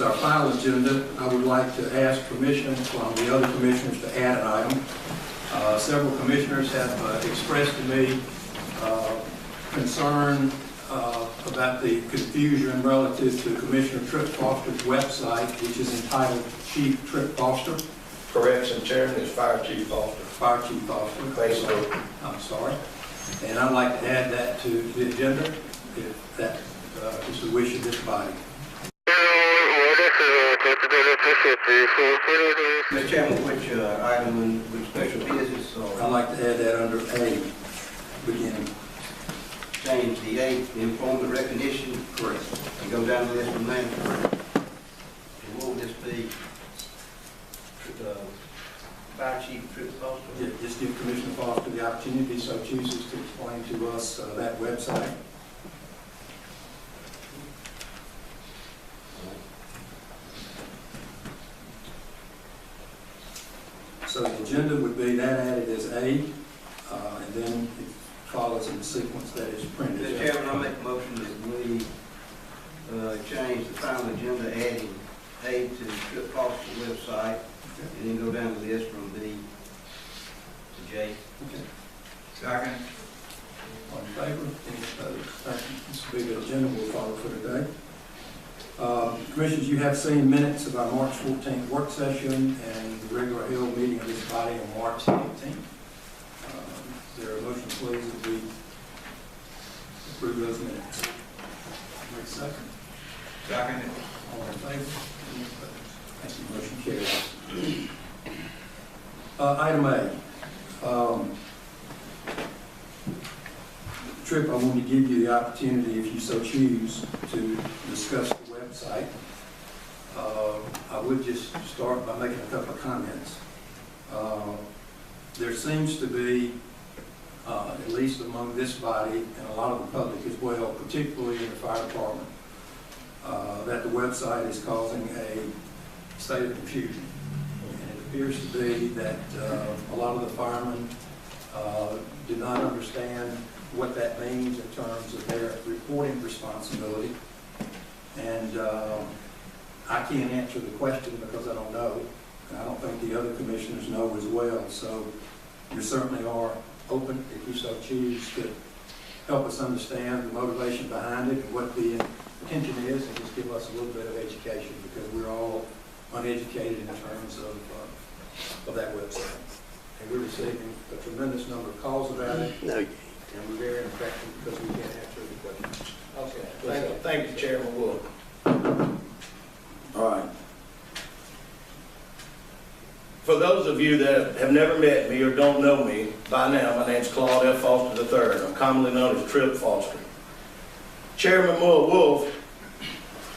our final agenda, I would like to ask permission from the other commissioners to add an item. Several commissioners have expressed to me concern about the confusion relative to Commissioner Troup Foster's website, which is entitled Chief Troup Foster. Correction, Chairman, is Fire Chief Foster. Fire Chief Foster. Facebook. I'm sorry. And I'd like to add that to the agenda, if that is the wish of this body. Mr. Chairman, which item and which special business? I'd like to add that under A, beginning. Change the A, the employment recognition. Correct. And go down the list from there. And what would this be? Fire Chief Troup Foster? Just give Commissioner Foster the opportunity, so chooses, to explain to us that website. So the agenda would be that added as A, and then it follows in the sequence that is printed. Mr. Chairman, I make a motion that we change the final agenda, adding A to Troup Foster's website, and then go down the list from B to J. Okay. Second. All in favor? Any opposed? Thank you. This will be the agenda we'll follow for today. Commissioners, you have seen minutes of our March 14th work session and the regular held meeting of this body on March 18th. Is there a motion, please, that we approve those minutes? Wait a second. Second. All in favor? Any opposed? Thank you. Motion carries. Item A. Tripp, I want to give you the opportunity, if you so choose, to discuss the website. I would just start by making a couple of comments. There seems to be, at least among this body and a lot of the public as well, particularly in the fire department, that the website is causing a state of confusion. And it appears to be that a lot of the firemen do not understand what that means in terms of their reporting responsibility. And I can't answer the question because I don't know. And I don't think the other commissioners know as well. So you certainly are open, if you so choose, to help us understand the motivation behind it and what the intention is, and just give us a little bit of education, because we're all uneducated in terms of that website. And we're receiving a tremendous number of calls about it. No. And we're very ineffective because we can't answer the questions. Okay. Thank you, Chairman Wolf. All right. For those of you that have never met me or don't know me by now, my name's Claude F. Foster III. I'm commonly known as Troup Foster. Chairman Wolf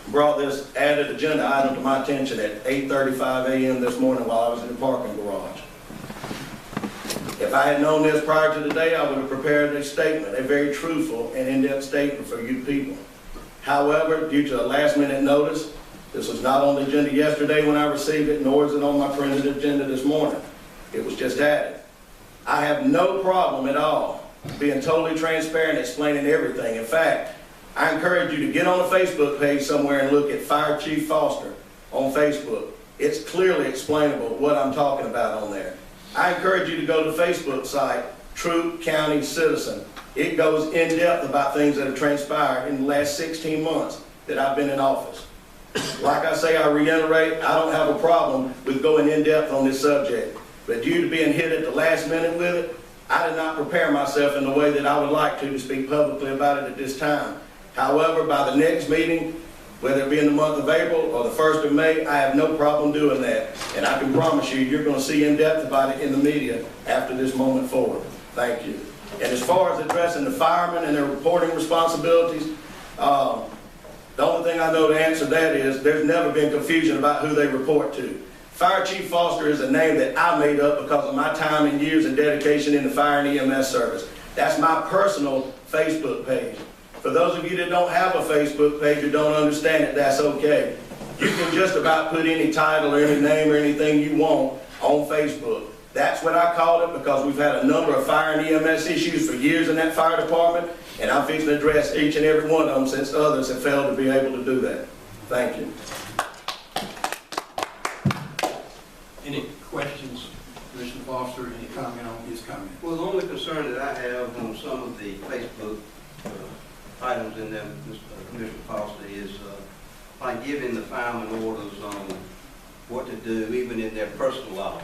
brought this added agenda item to my attention at 8:35 a.m. this morning while I was in the parking garage. If I had known this prior to today, I would have prepared a statement, a very truthful and in-depth statement for you people. However, due to a last-minute notice, this was not on the agenda yesterday when I received it, nor is it on my printed agenda this morning. It was just added. I have no problem at all being totally transparent, explaining everything. In fact, I encourage you to get on a Facebook page somewhere and look at Fire Chief Foster on Facebook. It's clearly explainable what I'm talking about on there. I encourage you to go to the Facebook site, Troup County Citizen. It goes in depth about things that have transpired in the last 16 months that I've been in office. Like I say, I reiterate, I don't have a problem with going in depth on this subject. But due to being hit at the last minute with it, I did not prepare myself in the way that I would like to speak publicly about it at this time. However, by the next meeting, whether it be in the month of April or the 1st of May, I have no problem doing that. And I can promise you, you're going to see in depth about it in the media after this moment forward. Thank you. And as far as addressing the firemen and their reporting responsibilities, the only thing I know to answer that is there's never been confusion about who they report to. Fire Chief Foster is a name that I made up because of my time and years of dedication in the fire and EMS service. That's my personal Facebook page. For those of you that don't have a Facebook page or don't understand it, that's okay. You can just about put any title or any name or anything you want on Facebook. That's what I called it because we've had a number of fire and EMS issues for years in that fire department, and I'm fixing to address each and every one of them since others have failed to be able to do that. Thank you. comment on his comment. Well, the only concern that I have on some of the Facebook items in them, Commissioner Foster, is like giving the firemen orders on what to do, even in their personal life.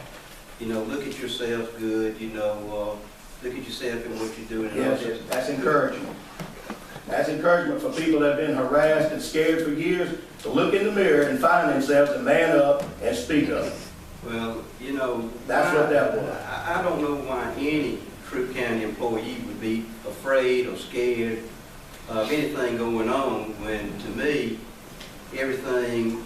You know, look at yourself good, you know, look at yourself and what you're doing. And all Yes, this. that's encouragement. That's encouragement for people that have been harassed and scared for years to look in the mirror and find themselves to man up and speak up. Well, you know, That's what that was. I don't know why any Troup County employee would be afraid or scared of anything going on when, to me, everything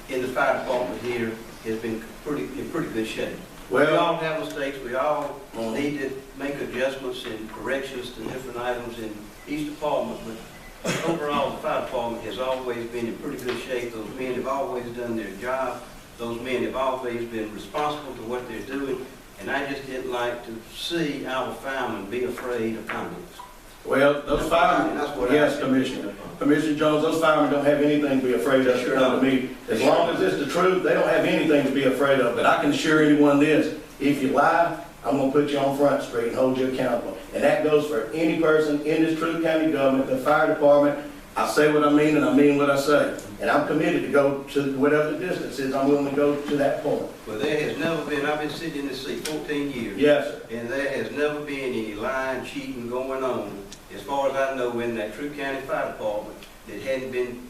in the fire department here has been in pretty good shape. We Well, all have mistakes. We all need to make adjustments and corrections to different items in each department, but overall, the fire department has always been in pretty good shape. Those men have always done their job. Those men have always been responsible to what they're doing, and I just didn't like to see our firemen be afraid of comments. well, those firemen, That's what I yes, said. Commissioner. Commissioner Jones, those firemen don't have anything to be afraid of, Sure to don't. me. As long as it's the truth, they don't have anything to be afraid of. But I can assure anyone this, if you lie, I'm gonna put you on Front Street and hold you accountable. And that goes for any person in this Troup County government, the fire department. I say what I mean and I mean what I say. And I'm committed to go to whatever the distance is, I'm willing to go to that point. But there has never been, I've been sitting in this seat 14 years. Yes, sir. And there has never been any lying, cheating going on, as far as I know, in that Troup County Fire Department that hadn't been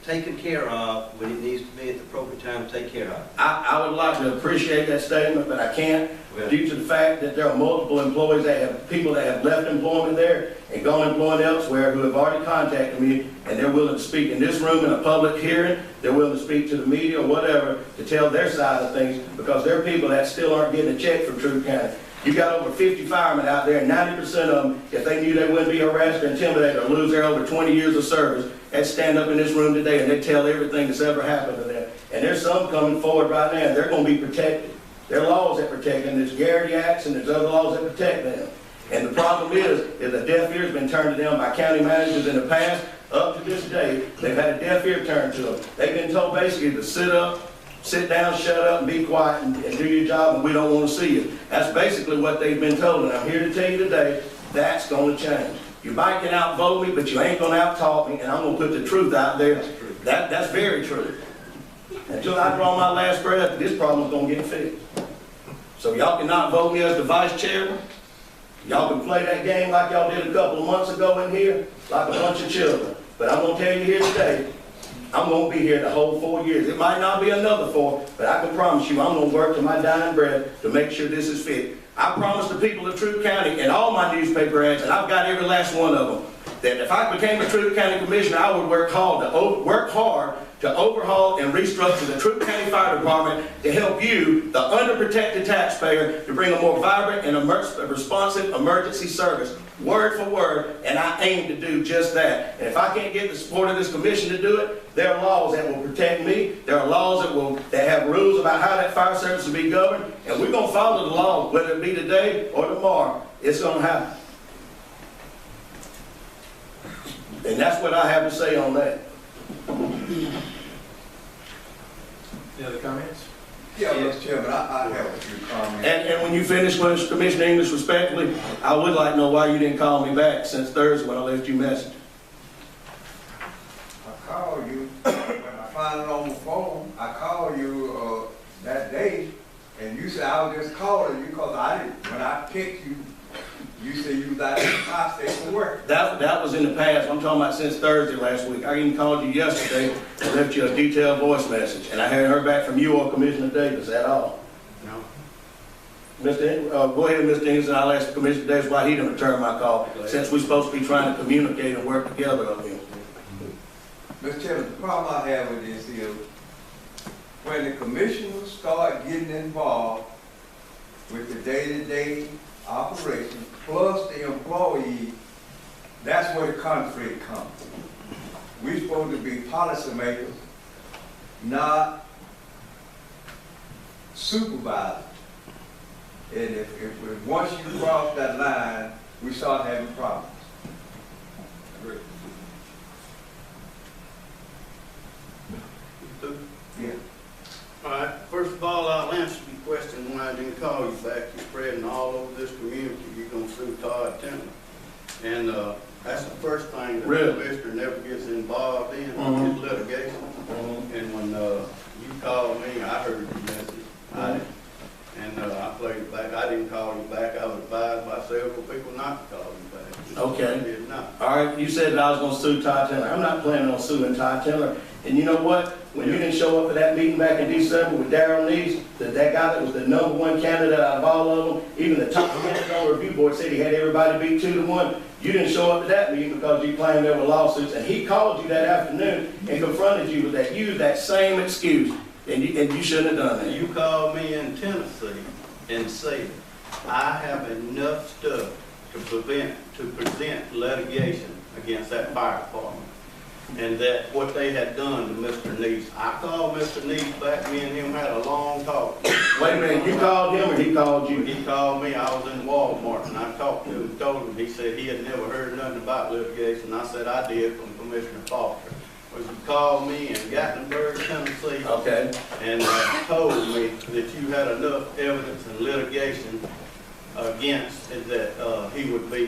taken care of when it needs to be at the appropriate time to take care of. I would like to appreciate that statement, but I can't Well- due to the fact that there are multiple employees that have, people that have left employment there and gone employed elsewhere who have already contacted me and they're willing to speak in this room in a public hearing. They're willing to speak to the media or whatever to tell their side of things because there are people that still aren't getting a check from Troup County. You got over 50 firemen out there, and 90% of them, if they knew they wouldn't be harassed or intimidated or lose their over 20 years of service, they'd stand up in this room today and they'd tell everything that's ever happened to them. And there's some coming forward right now, and they're going to be protected. There are laws that protect them. There's Garrity Acts and there's other laws that protect them. And the problem is a deaf ear has been turned to them by county managers in the past. Up to this day, they've had a deaf ear turned to them. They've been told basically to sit up, sit down, shut up, and be quiet and do your job, and we don't want to see you. That's basically what they've been told, and I'm here to tell you today, that's going to change. You might can outvote me, but you ain't going to out-talk me, and I'm going to put the truth out there. That's very true. Until I draw my last breath, this problem's going to get fixed. So y'all cannot vote me as the vice chairman. Y'all can play that game like y'all did a couple of months ago in here, like a bunch of children. But I'm going to tell you here today, I'm going to be here the whole 4 years. It might not be another 4, but I can promise you I'm going to work to my dying breath to make sure this is fit. I promise the people of Troup County and all my newspaper ads, and I've got every last one of them, that if I became a Troup County Commissioner, I would work hard to overhaul and restructure the Troup County Fire Department to help you, the underprotected taxpayer, to bring a more vibrant and responsive emergency service, word for word, and I aim to do just that. And if I can't get the support of this commission to do it, there are laws that will protect me. There are laws that have rules about how that fire service will be governed, and we're going to follow the law, whether it be today or tomorrow. It's going to happen. And that's what I have to say on that. Any other comments? Yeah, Mr. Chairman, I have a few comments. And when you finish with Commissioner English respectfully, I would like to know why you didn't call me back since Thursday when I left you a message. I called you, when I found it on the phone, I called you that day, and you said I was just calling you because when I picked you, you said you was out at the fire station working. That was in the past. I'm talking about since Thursday last week. I even called you yesterday and left you a detailed voice message, and I hadn't heard back from you or Commissioner Davis at all. No. Go ahead, Mr. English, and I'll ask Commissioner Davis why he didn't return my call, since we're supposed to be trying to communicate and work together up here. Mr. Chairman, the problem I have with this is when the commissioners start getting involved with the day-to-day operation, plus the employee, that's where the conflict comes. We're supposed to be policymakers, not supervisors. And if once you cross that line, we start having problems. Agree. Yeah. All right, first of all, I'll answer your question why I didn't call you back. You spreading all over this community, you're gonna sue Todd Tender. And, that's the first thing that the Really? commissioner never gets involved in, Mhm. is litigation. And when, you called me, I heard your message. I didn't. And, I played it back. I didn't call you back. I was advised by several people not to call you back. Okay. I did not. All right, you said that I was gonna sue Todd Tiller. I'm not planning on suing Todd Tiller. And you know what? When you didn't show up for that meeting back in December with Darrell Neese, that guy that was the #1 candidate out of all of them, even the top candidate on the review board said he had everybody beat 2-1. You didn't show up to that meeting because you claimed there were lawsuits, and he called you that afternoon and confronted you with that. You used that same excuse, and you shouldn't have done that. You called me in Tennessee and said, I have enough stuff to present litigation against that fire department. And that what they had done to Mr. Neese. I called Mr. Neese back, me and him had a long talk. Wait a minute, you called him or he called you? He called me, I was in Walmart, and I talked to him, told him, he said he had never heard nothing about litigation. I said, I did, from Commissioner Foster. Was he called me in Gatlinburg, Tennessee, Okay. and told me that you had enough evidence and litigation against it that he would be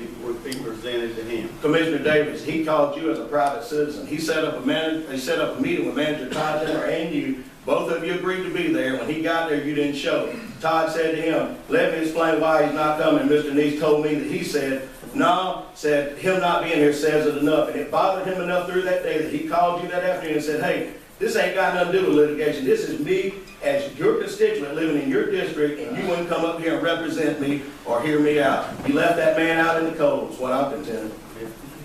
presented to him. Commissioner Davis, he called you as a private citizen. He set up a meeting with Manager Todd Tiller and you. Both of you agreed to be there. When he got there, you didn't show. Todd said to him, let me explain why he's not coming. Mr. Neese told me that he said, no, said him not being here says it enough. And it bothered him enough through that day that he called you that afternoon and said, hey, this ain't got nothing to do with litigation. This is me as your constituent living in your district, and you wouldn't come up here and represent me or hear me out. You left that man out in the cold, is what I'm contending.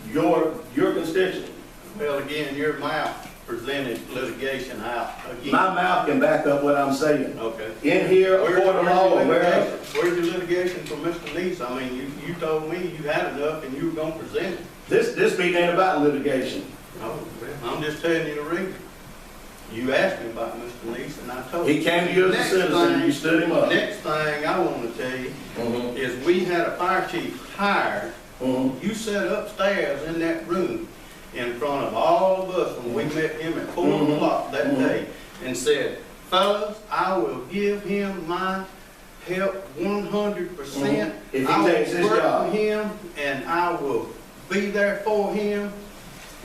Your constituent. Well, again, your mouth presented litigation out again. My mouth can back up what I'm saying. Okay. In here, Where's before the law, your wherever. litigation? Where's your litigation from Mr. Neese? I mean, you told me you had enough and you were gonna present it. This meeting ain't about litigation. Oh, well, I'm just telling you the reason. You asked me about Mr. Neese and I told you. He came to you as a citizen, and you stood him up. Next thing I want to tell you Mhm. is we had a fire chief hired. Mhm. You sat upstairs in that room in front of all of us when we met him at 4 Mhm. o'clock that Mhm. day and said, fellas, I will give him my help 100%. If he I takes will his work job. for him and I will be there for him.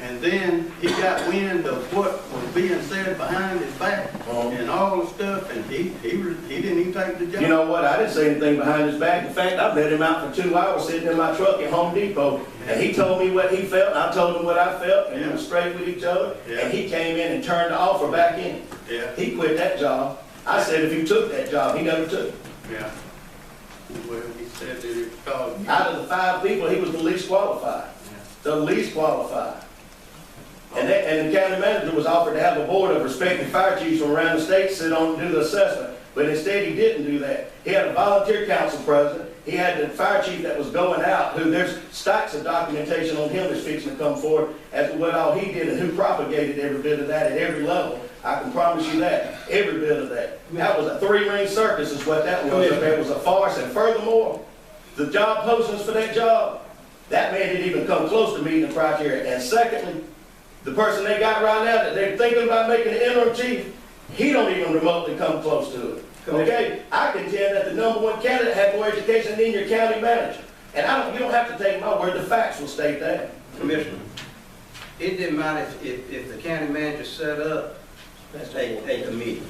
And then he got wind of what was being said behind his back and all the stuff, and he didn't even take the job. You know what? I didn't say anything behind his back. In fact, I met him out for 2 hours sitting in my truck at Home Depot. And he told me what he felt, and I told him what I felt, and we were straight with each other. Yeah. And he came in and turned the offer back in. Yeah, He quit that job. I said if he took that job, he never took it. yeah. Well, he said that it called you. Out of the 5 people, he was the least qualified. The least qualified. And the county manager was offered to have a board of respected fire chiefs from around the state sit on and do the assessment. But instead, he didn't do that. He had a volunteer council president. He had the fire chief that was going out, who there's stacks of documentation on him that's fixing to come forward as to what all he did and who propagated every bit of that at every level. I can promise you that. Every bit of that. That was a 3-ring circus is what that was. It was a farce. And furthermore, the job postings for that job, that man didn't even come close to meeting the criteria. And secondly, the person they got right now that they're thinking about making the interim chief, he don't even remotely come close to it. Okay? I contend that the #1 candidate had more education than your county manager. And you don't have to take my word, the facts will state that. Commissioner, it didn't matter if the county manager set up a committee.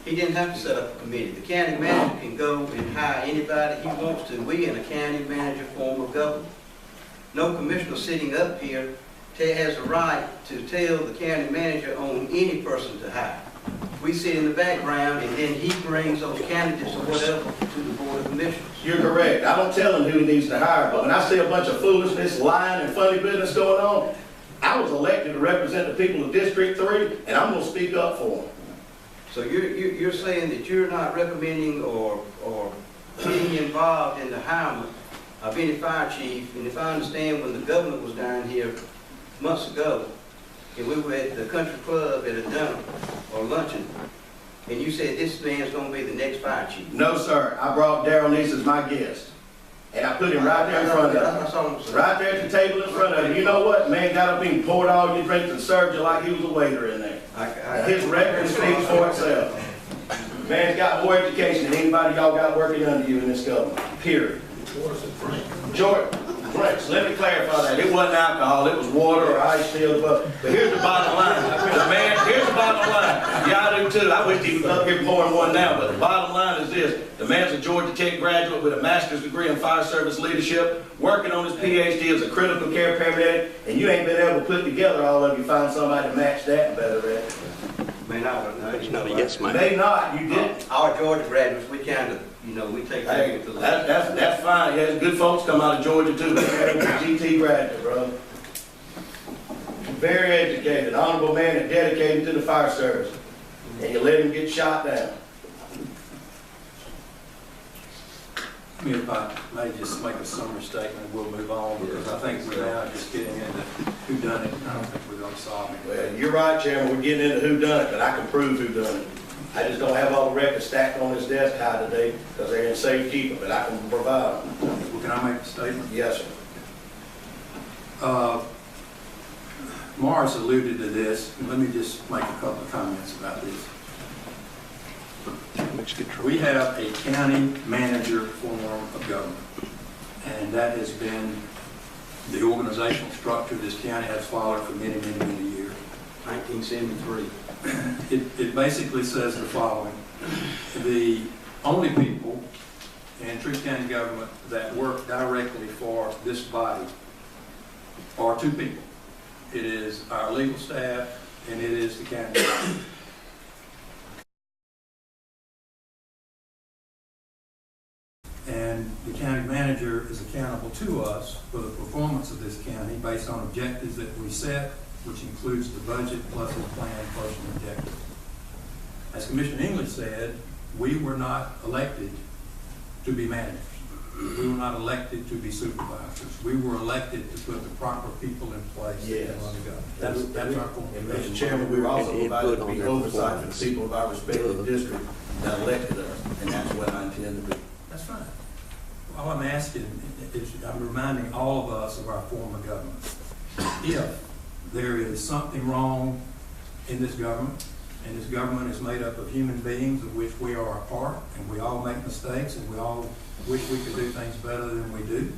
He didn't have to set up a committee. The county manager can go and hire anybody he wants to. We in a county manager form of government. No commissioner sitting up here has the right to tell the county manager on any person to hire. We sit in the background and then he brings those candidates or whatever to the board of commissioners. You're correct. I don't tell him who he needs to hire, but when I see a bunch of foolishness, lying, and funny business going on, I was elected to represent the people of District 3, and I'm going to speak up for them. So you're saying that you're not recommending or getting involved in the hiring of any fire chief, and if I understand when the governor was down here months ago, and we were at the country club at a dinner or luncheon, and you said this man's gonna be the next fire chief. No, sir. I brought Darrell Neese as my guest, and I put him right there in front of him. That's all I'm saying. Right there at the table in front of him. You know what? Man got up and poured all your drinks and served you like he was a waiter in there. His record speaks for itself. Man's got more education than anybody y'all got working under you in this government, period. George, drinks, let me clarify that. It wasn't alcohol, it was water or ice still, but here's the bottom line. Here's the bottom line. Y'all do too. I wish he was up here pouring one now, but the bottom line is this. The man's a Georgia Tech graduate with a master's degree in fire service leadership, working on his PhD as a critical care paramedic, and you ain't been able to put together all of you, find somebody to match that and better that. May not, but It's not a yes, man. May not, you didn't. Our Georgia graduates, we kind of, we take Hey, that to the that's fine. Yeah, good folks come out of Georgia too. GT graduate, bro. Very educated, honorable man and dedicated to the fire service. And you let him get shot down. If I may just make a summary statement, we'll move on, because I think we're now just getting into who done it, and I don't think we're going to solve it. Well, you're right, Chairman. We're getting into who done it, but I can prove who done it. I just don't have all the records stacked on this desk high today because they're in safekeeping, but I can provide them. Well, can I make a statement? Yes, sir. Morris alluded to this, and let me just make a couple of comments about this. We have a county manager form of government, and that has been the organizational structure this county has followed for many, many, many years. 1973. It basically says the following: the only people in Troup County government that work directly for this body are two people. It is our legal staff and it is the county manager. And the county manager is accountable to us for the performance of this county based on objectives that we set, which includes the budget plus the plan, personal objectives. As Commissioner English said, we were not elected to be managers. We were not elected to be supervisors. We were elected to put the proper people in place Yes. and run the government. That's our point. And Mr. Chairman, we were also invited to be oversight for the people of our respective district that elected us, and that's what I intend to be. That's fine. All I'm asking is, I'm reminding all of us of our form of government. If there is something wrong in this government, and this government is made up of human beings of which we are a part, and we all make mistakes, and we all wish we could do things better than we do,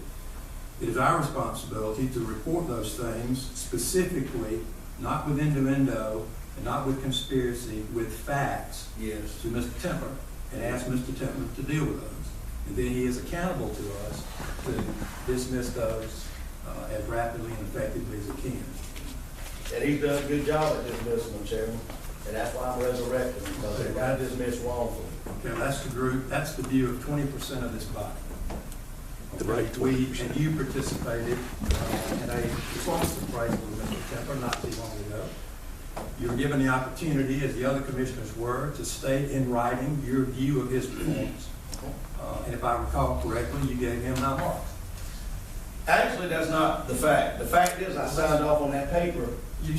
it is our responsibility to report those things specifically, not with innuendo, and not with conspiracy, with facts, Yes. to Mr. Templer, and ask Mr. Templer to deal with those. And then he is accountable to us to dismiss those as rapidly and effectively as he can. And he's done a good job at dismissing them, Chairman. And that's why I'm resurrecting them, because they got dismissed wrongfully. Okay, that's the group, that's the view of 20% of this body. The right And you participated in a performance appraisal with Mr. Templer not too long ago. You were given the opportunity, as the other commissioners were, to state in writing your view of his performance. And if I recall correctly, you gave him high marks. Actually, that's not the fact. The fact is, I signed off on that paper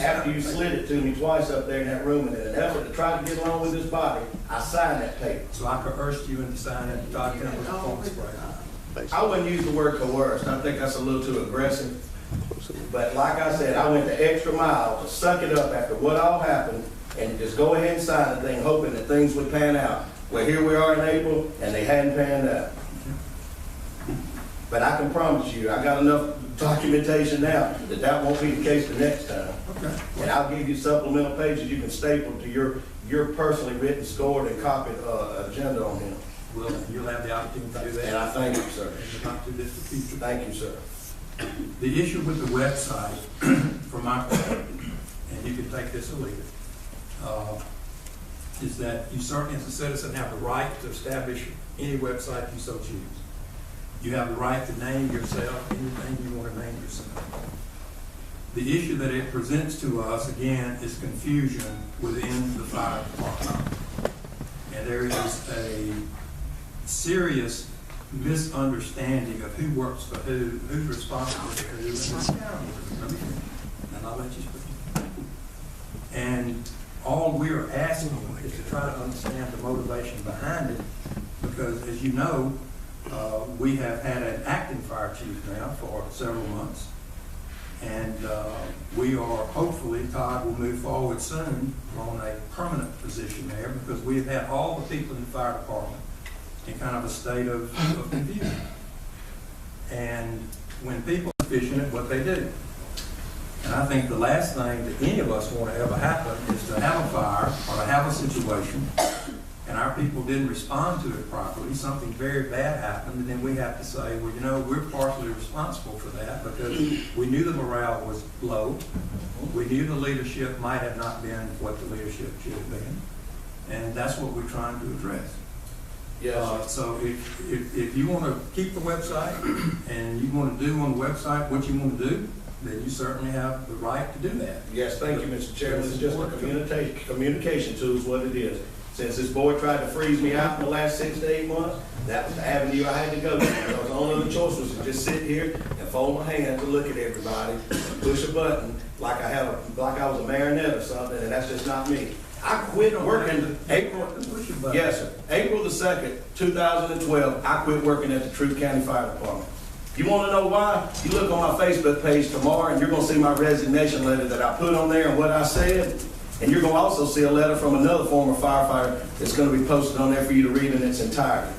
after you slid it to me twice up there in that room, and in an effort to try to get along with this body, I signed that paper. So I coerced you into signing Todd Templer's performance appraisal. I wouldn't use the word coerced. I think that's a little too aggressive. But like I said, I went the extra mile to suck it up after what all happened and just go ahead and sign the thing, hoping that things would pan out. Well, here we are in April, and they hadn't panned out. But I can promise you, I got enough documentation now that that won't be the case the next time. Okay. And I'll give you supplemental pages you can staple to your personally written, scored, and copied agenda on him. Well, you'll have the opportunity to do that. And I thank you, sir. In the not too distant future. Thank you, sir. The issue with the website, from my perspective, and you can take this or leave it, is that you certainly as a citizen have the right to establish any website you so choose. You have the right to name yourself anything you want to name yourself. The issue that it presents to us, again, is confusion within the fire department. And there is a serious misunderstanding of who works for who, who's responsible for who, and who's accountable for who. Let me finish, and I'll let you speak. And all we're asking is to try to understand the motivation behind it, because as you know, we have had an acting fire chief now for several months, And we are, hopefully, Todd will move forward soon on a permanent position there, because we've had all the people in the fire department in kind of a state of confusion. And when people are efficient at what they do. And I think the last thing that any of us want to ever happen is to have a fire or to have a situation and our people didn't respond to it properly, something very bad happened, and then we have to say, well, you know, we're partially responsible for that because we knew the morale was low. We knew the leadership might have not been what the leadership should have been. And that's what we're trying to address. Yes. So if you want to keep the website and you want to do on the website what you want to do, then you certainly have the right to do that. Yes, thank you, Mr. Chairman. It's just a communication tool is what it is. Since this board tried to freeze me out in the last 6 to 8 months, that was the avenue I had to go to. Because the only other choice was to just sit here and fold my hands and look at everybody, push a button like I was a marionette or something, and that's just not me. I quit working April. Yes, sir. April the 2nd, 2012. I quit working at the Troup County Fire Department. You want to know why? You look on my Facebook page tomorrow, and you're going to see my resignation letter that I put on there and what I said. And you're going to also see a letter from another former firefighter that's going to be posted on there for you to read in its entirety.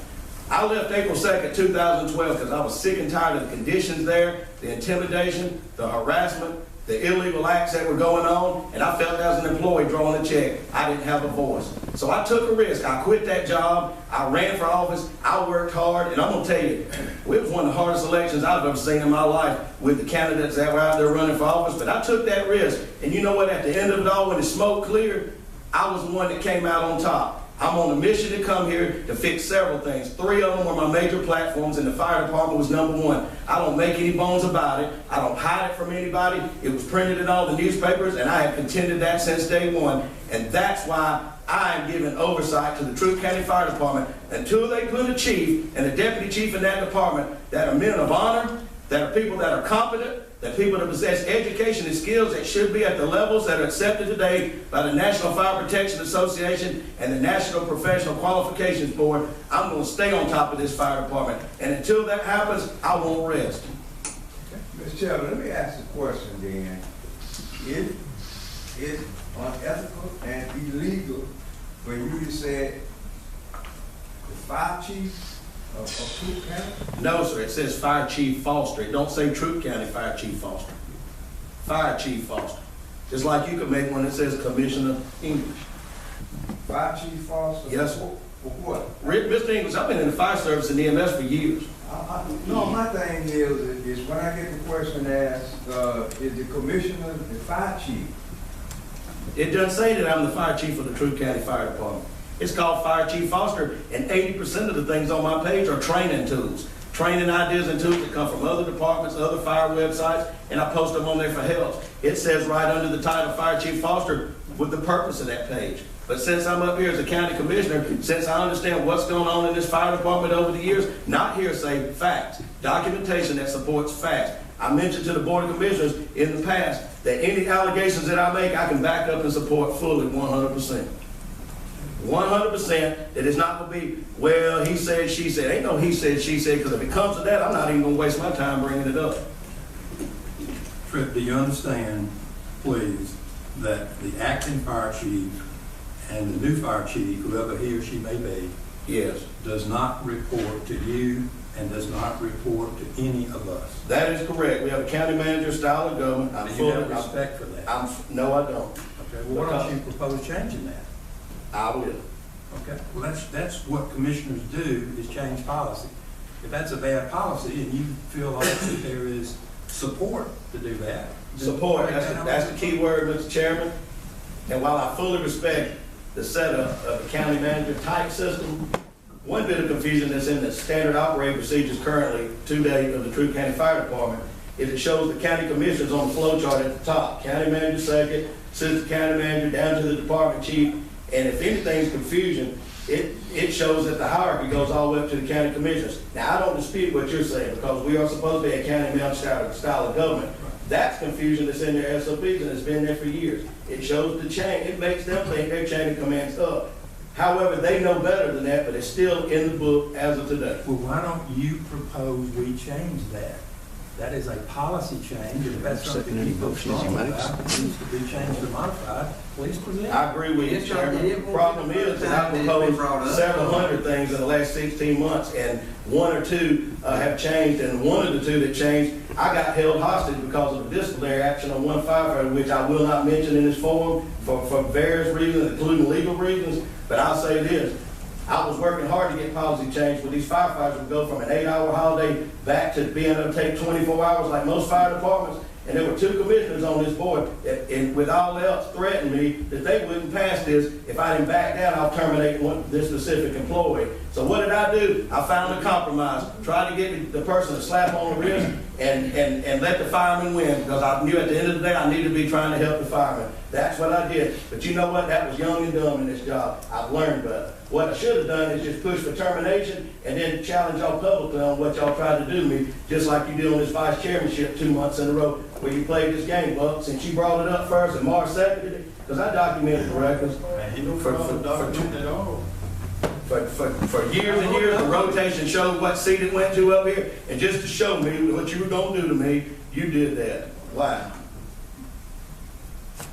I left April 2nd, 2012 because I was sick and tired of the conditions there, the intimidation, the harassment, the illegal acts that were going on, and I felt as an employee drawing a check, I didn't have a voice. So I took a risk. I quit that job. I ran for office. I worked hard, and I'm going to tell you, it was one of the hardest elections I've ever seen in my life with the candidates that were out there running for office, but I took that risk. And you know what? At the end of it all, when the smoke cleared, I was the one that came out on top. I'm on a mission to come here to fix several things. 3 of them were my major platforms, and the fire department was number 1. I don't make any bones about it. I don't hide it from anybody. It was printed in all the newspapers, and I have contended that since day 1. And that's why I am giving oversight to the Troup County Fire Department until they put a chief and a deputy chief in that department that are men of honor, that are people that are competent, that people that possess education and skills that should be at the levels that are accepted today by the National Fire Protection Association and the National Professional Qualifications Board. I'm going to stay on top of this fire department. And until that happens, I won't rest. Mr. Chairman, let me ask a question then. It's unethical and illegal when you just said the fire chief of Troup County? No, sir. It says Fire Chief Foster. It don't say Troup County Fire Chief Foster. Fire Chief Foster. Just like you could make one that says Commissioner English. Fire Chief Foster? Yes, sir. For what? Mr. English, I've been in the fire service and EMS for years. No, my thing is when I get the question asked, is the commissioner the fire chief? It doesn't say that I'm the fire chief of the Troup County Fire Department. It's called Fire Chief Foster, and 80% of the things on my page are training tools. Training ideas and tools that come from other departments, other fire websites, and I post them on there for help. It says right under the title Fire Chief Foster with the purpose of that page. But since I'm up here as a county commissioner, since I understand what's going on in this fire department over the years, not hearsay, facts, documentation that supports facts. I mentioned to the Board of Commissioners in the past that any allegations that I make, I can back up and support fully 100%. 100%, that it's not going to be, well, he said, she said. Ain't no he said, she said, because if it comes to that, I'm not even going to waste my time bringing it up. Tripp, do you understand, please, that the acting fire chief and the new fire chief, whoever he or she may be, Yes. does not report to you and does not report to any of us? That is correct. We have a county manager style of government. Do you have respect for that? No, I don't. Okay, well, why don't you propose changing that? I will. Okay, well, that's what commissioners do, is change policy. If that's a bad policy and you feel like that there is support to do that. then Support, break that that's down. the key word, Mr. Chairman. And while I fully respect the setup of the county manager type system, one bit of confusion that's in the standard operating procedures currently to date of the Troup County Fire Department is it shows the county commissioners on the flow chart at the top. County manager second, assistant county manager down to the department chief. And if anything's confusion, it shows that the hierarchy goes all the way up to the county commissioners. Now, I don't dispute what you're saying because we are supposed to be a county manager style of government. That's confusion that's in their SOPs and it's been there for years. It shows the chain. It makes them think their chain of command's up. However, they know better than that, but it's still in the book as of today. Well, why don't you propose we change that? That is a policy change, and if that's something Second any you feel motions you strongly make. about, needs to be changed or modified, please present. I agree with you, Chairman. The problem is that I proposed several hundred things in the last 16 months, and one or two have changed, and one of the two that changed, I got held hostage because of a disciplinary action on one firefighter, which I will not mention in this forum for various reasons, including legal reasons, but I'll say this. I was working hard to get policy changed, but these firefighters would go from an 8-hour holiday back to being able to take 24 hours like most fire departments. And there were 2 commissioners on this board, and with all else threatened me that they wouldn't pass this. If I didn't back down, I'll terminate this specific employee. So what did I do? I found a compromise, tried to get the person to slap on the wrist and let the fireman win, because I knew at the end of the day I needed to be trying to help the fireman. That's what I did. But you know what? That was young and dumb in this job. I've learned better. What I should have done is just push for termination and then challenge y'all publicly on what y'all tried to do to me, just like you did on this vice chairmanship 2 months in a row where you played this game, Buck. Since you brought it up first and Mark seconded it, because I documented the records for years and years. The rotation showed what seat it went to up here, and just to show me what you were going to do to me, you did that. Wow.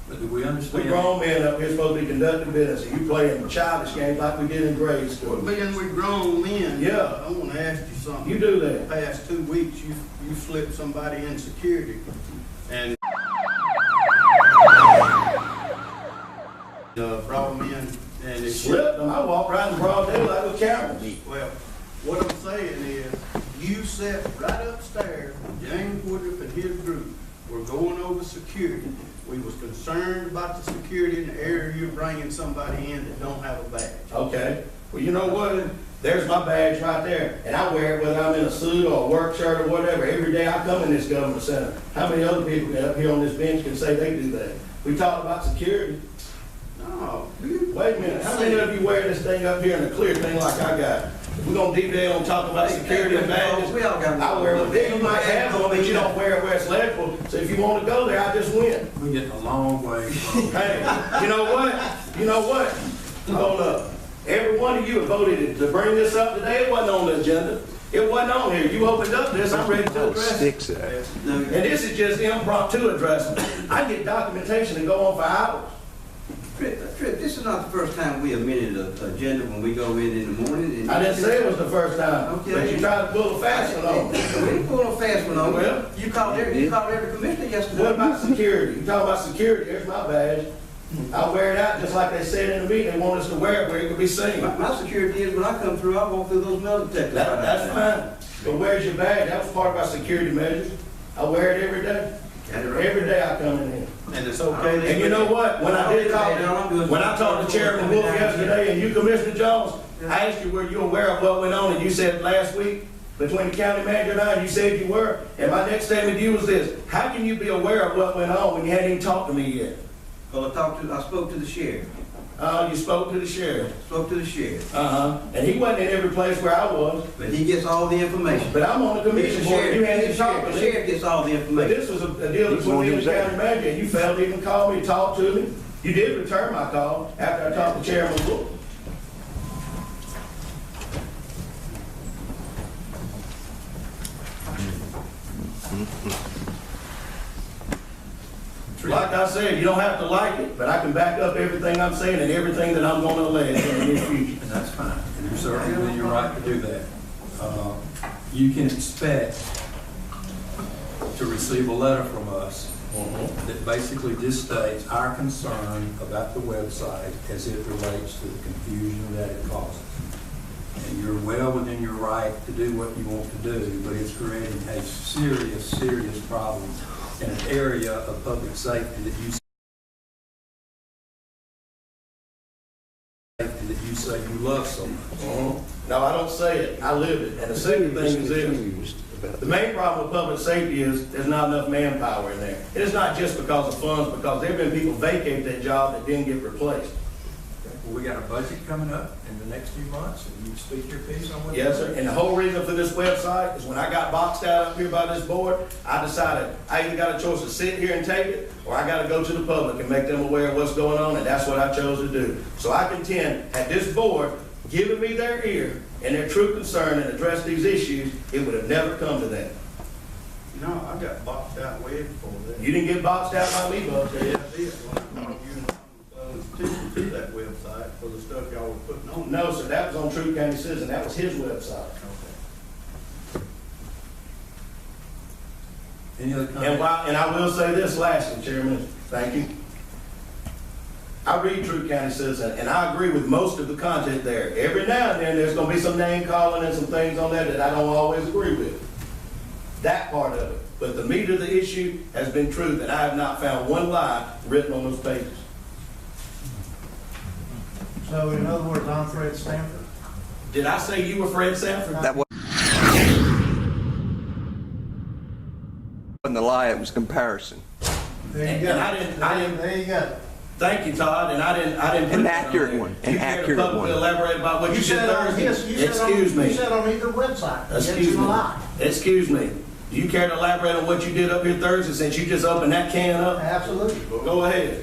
But do we understand? We grown men up here supposed to be conducting business, and you playing childish games like we did in grade school. Being we grown men, Yeah. I want to ask you something. You do that. The past 2 weeks, you slipped somebody in security, and brought them in, and it Slipped them. I walked right in broad daylight with cameras. Well, what I'm saying is, you sat right upstairs, James Woodruff and his group were going over security. We was concerned about the security in the area you're bringing somebody in that don't have a badge. Okay. Well, you know what? There's my badge right there, and I wear it whether I'm in a suit or a work shirt or whatever. Every day I come in this government center. How many other people up here on this bench can say they do that? We talk about security. No. Wait a minute. How many of you wear this thing up here in a clear thing like I got? We're gonna deviate on talking about security and badges. We all got. I wear one. You might have one, but you don't wear it where it's legible. So if you want to go there, I just win. We're getting a long way from. Hey, you know what? You know what? Hold up. Every one of you have voted to bring this up today. It wasn't on the agenda. It wasn't on here. You opened up this. I'm ready to address it. Fix that. And this is just impromptu addressing. I get documentation and go on for hours. Tripp, this is not the first time we amended the agenda when we go in the morning. And I didn't say it was the first time, Okay. but you tried to pull a fast one on me. We didn't pull no fast one on you. Well, You called every commissioner yesterday. What about security? You talking about security? Here's my badge. I wear it out just like they said in the meeting. They want us to wear it where it could be seen. My security is when I come through, I walk through those metal detectors. That's fine. But where's your badge? That was part of our security measures. I wear it every day. Every day I come in here. And it's okay. And you know what? When I talked to Chairman Wolf yesterday and you, Commissioner Jones, I asked you were you aware of what went on, and you said last week between the county manager and I, you said you were. And my next statement to you was this: how can you be aware of what went on when you hadn't even talked to me yet? Well, I spoke to the sheriff. You spoke to the sheriff. Spoke to the sheriff. And he wasn't in every place where I was. But he gets all the information. But I'm on the commission board. You hadn't even talked to The me. sheriff gets all the But information. this was a deal between me and the county manager, and you failed to even call me, talk to me. You did return my call after I talked to Chairman Wolf. Like I said, you don't have to like it, but I can back up everything I'm saying and everything that I'm going to allege in the near future. And that's fine, and you're certainly within your right to do that. You can expect to receive a letter from us that basically just states our concern about the website as it relates to the confusion that it causes. And you're well within your right to do what you want to do, but it's creating a serious, serious problem in an area of public safety that you say you love so much. No, I don't say it. I live it. And the second thing is this. The main problem with public safety is there's not enough manpower in there. It is not just because of funds, because there have been people vacate that job that didn't get replaced. Well, we got a budget coming up in the next few months, and you speak your piece on what. Yes, sir. And the whole reason for this website is when I got boxed out up here by this board, I decided I either got a choice to sit here and take it, or I got to go to the public and make them aware of what's going on, and that's what I chose to do. So I contend, had this board given me their ear and their true concern and addressed these issues, it would have never come to that. No, I got boxed out way before that. You didn't get boxed out by me, Bud. Yeah, I did. When I was using to that website for the stuff y'all were putting on. No, sir, that was on Troup County Citizen. That was his website. Okay. Any other And comments? and I will say this lastly, Chairman, thank you. I read Troup County Citizen, and I agree with most of the content there. Every now and then, there's gonna be some name calling and some things on there that I don't always agree with. That part of it. But the meat of the issue has been truth, and I have not found one lie written on those pages. So in other words, I'm Fred Stanford. Did I say you were Fred Sanford? That wasn't a lie, it was comparison. There you And go. I didn't- There you go. Thank you, Todd, and I didn't put An that on accurate there. one, Do you an care to accurate publicly one. elaborate about what you did said on Thursday? his, you said Excuse on, me. You said on either website. Yes, Excuse you me. lie. Excuse me. Do you care to elaborate on what you did up here Thursday since you just opened that can up? Absolutely. Go ahead.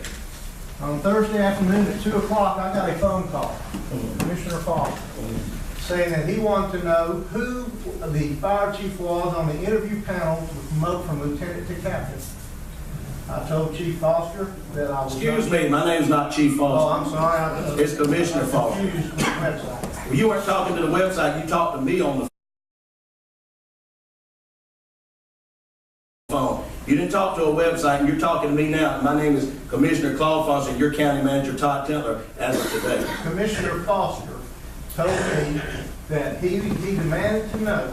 On Thursday afternoon at 2 o'clock, I got a phone call, Commissioner Foster, saying that he wanted to know who the fire chief was on the interview panel to promote from lieutenant to captain. I told Chief Foster that I was. Excuse me, my name's not Chief Oh, Foster. I'm sorry. I was- It's Commissioner I'm Foster. confused with the website. You weren't talking to the website, you talked to me on the phone. You didn't talk to a website, and you're talking to me now. My name is Commissioner Claude Foster, and your county manager, Todd Tentler, as of today. Commissioner Foster told me that he demanded to know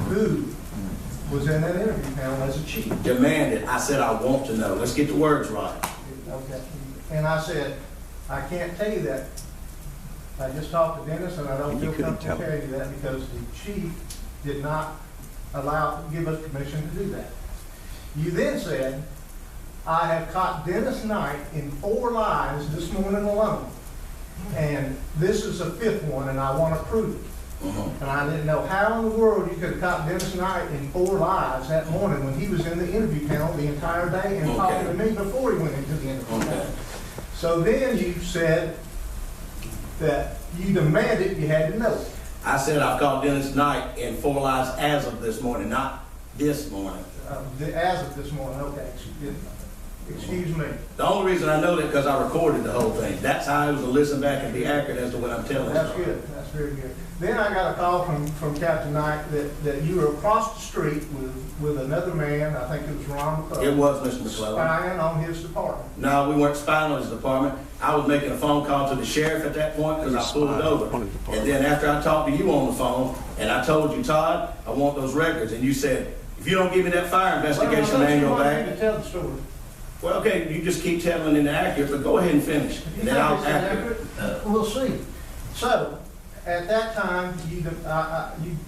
who was in that interview panel as a chief. Demanded. I said, I want to know. Let's get the words right. Okay. And I said, I can't tell you that. I just talked to Dennis, and I don't And you feel couldn't comfortable tell telling you that because the chief did not give us permission to do that. You then said, I have caught Dennis Knight in 4 lies this morning alone. And this is the 5th one, and I want to prove it. And I didn't know how in the world you could have caught Dennis Knight in 4 lies that morning when he was in the interview panel the entire day and talking to me before he went into the interview panel. So then you said that you demanded you had to know it. I said I've called Dennis Knight in 4 lies as of this morning, not this morning. As of this morning, okay, excuse me. The only reason I know that because I recorded the whole thing. That's how I was to listen back and be accurate as to what I'm telling you. That's good, that's very good. Then I got a call from Captain Knight that you were across the street with another man, I think it was Ron McClellan. It was Mr. McClellan. Spying on his department. No, we weren't spying on his department. I was making a phone call to the sheriff at that point because I pulled over. on his department. And then after I talked to you on the phone, and I told you, Todd, I want those records, and you said, if you don't give me that fire investigation manual You back, want me to tell the story. well, okay, you just keep telling it inaccurate, but go ahead and finish. You And then think I'll it's accurate. inaccurate? We'll see. So, at that time,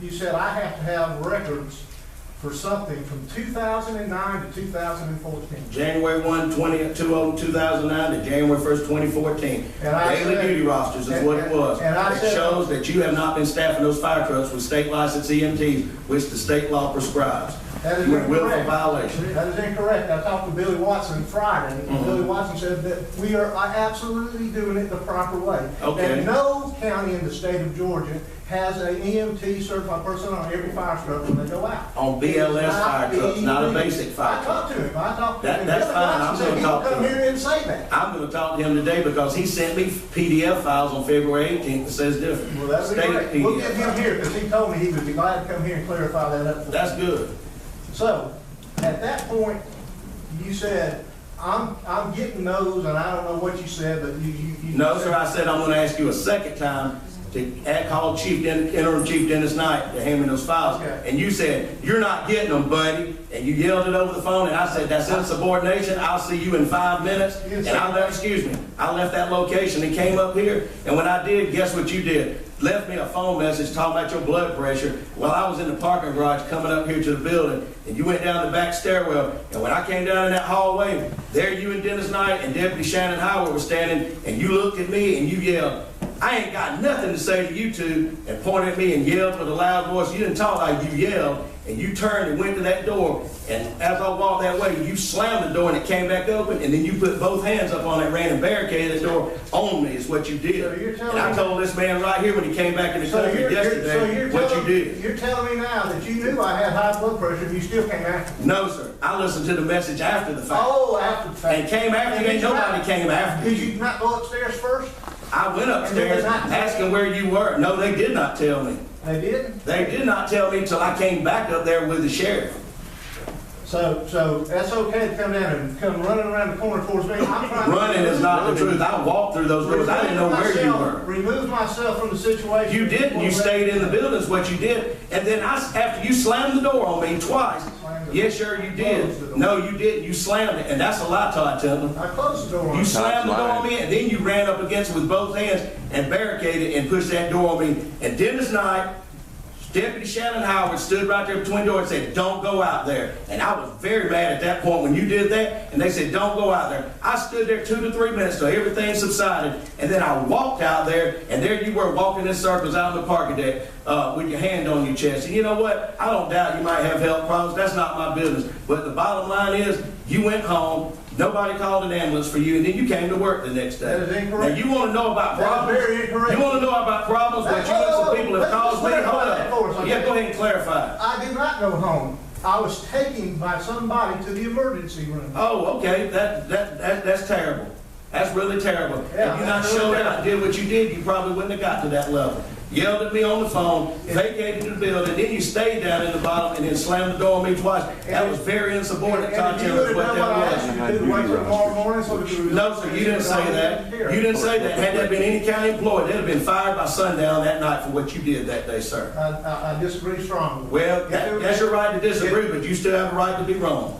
you said I have to have records for something from 2009 to 2014. January 1, 2009 to January 1st, 2014. And I Daily said- duty rosters is what it was. and I It said- shows that you have not been staffing those fire trucks with state licensed EMTs, which the state law prescribes. That is You were willful incorrect. violation. That is incorrect. I talked to Billy Watson Friday, and Mhm. Billy Watson said that we are absolutely doing it the proper way. Okay. And no county in the state of Georgia has an EMT certified person on every fire truck when they go out. On BLS It is fire trucks, not a illegal. basic fire I talked truck. to him. I talked to That- him. that's Billy fine. Watson I'm said gonna he talk would to come him. here and say that. I'm going to talk to him today because he sent me PDF files on February 18th that says different. Well, that'd be State great. We'll get PDF him files. here, because he told me he would be glad to come here and clarify that up for us. That's good. So, at that point, you said, I'm getting those, and I don't know what you said, but you. No, sir, I said I'm going to ask you a second time to call interim Chief Dennis Knight to hand me those files. Okay. And you said, you're not getting them, buddy. And you yelled it over the phone, and I said, that's insubordination. I'll see you in 5 minutes. Yes, And sir. excuse me, I left that location and came up here. And when I did, guess what you did? Left me a phone message talking about your blood pressure while I was in the parking garage coming up here to the building. And you went down the back stairwell. And when I came down in that hallway, there you and Dennis Knight and Deputy Shannon Howard were standing, and you looked at me and you yelled, I ain't got nothing to say to you two, and pointed at me and yelled with a loud voice. You didn't talk like you yelled, and you turned and went to that door, and as I walked that way, you slammed the door and it came back open, and then you put both hands up on that ran and barricaded the door on me is what you did. So you're telling And I me- told this man right here when he came back in the So country yesterday what you did. You're telling me now that you knew I had high blood pressure and you still came after me? No, sir. I listened to the message after the fact. Oh, after the fact. And came after you, ain't nobody came after Did you. you not go upstairs first? I went upstairs asking where you were. No, they did not tell me. They didn't? They did not tell me until I came back up there with the sheriff. So that's okay to come down and come running around the corner towards me? I'm trying to- Running is not the truth. I walked through those doors. I didn't know where you were. Remove myself from the situation. You didn't. You stayed in the building is what you did. And then after you slammed the door on me twice, yes, sir, you did. No, you didn't. You slammed it. And that's a lie, Todd Tillman. I closed the door on You you. slammed the door on me, and then you ran up against it with both hands and barricaded and pushed that door on me. And Dennis Knight, Deputy Shannon Howard stood right there between the door and said, "Don't go out there." And I was very mad at that point when you did that, and they said, "Don't go out there." I stood there 2 to 3 minutes till everything subsided, and then I walked out there, and there you were walking in circles out on the parking deck with your hand on your chest. And you know what? I don't doubt you might have health problems. That's not my business. But the bottom line is, you went home, nobody called an ambulance for you, and then you came to work the next day. That is incorrect. Now, you want to know about That is problems? very incorrect. You want to know about problems that you and some people have Let's caused me? clarify Hold that for us, up. okay? Yeah, go ahead and clarify. I did not go home. I was taken by somebody to the emergency room. Oh, okay, that's terrible. That's really terrible. Yeah, If you not that's really showed terrible. out and did what you did, you probably wouldn't have got to that level. Yelled at me on the phone, vacated the building, then you stayed down in the bottom and then slammed the door on me twice. That was very insubordinate, Todd And you Tillman, would what have done what I that asked was. you to do, wait till tomorrow morning so that you... No, sir, you didn't say that. You didn't say that. Had that been any county employee, they'd have been fired by sundown that night for what you did that day, sir. I disagree strongly. Well, that's your right to disagree, but you still have a right to be wrong.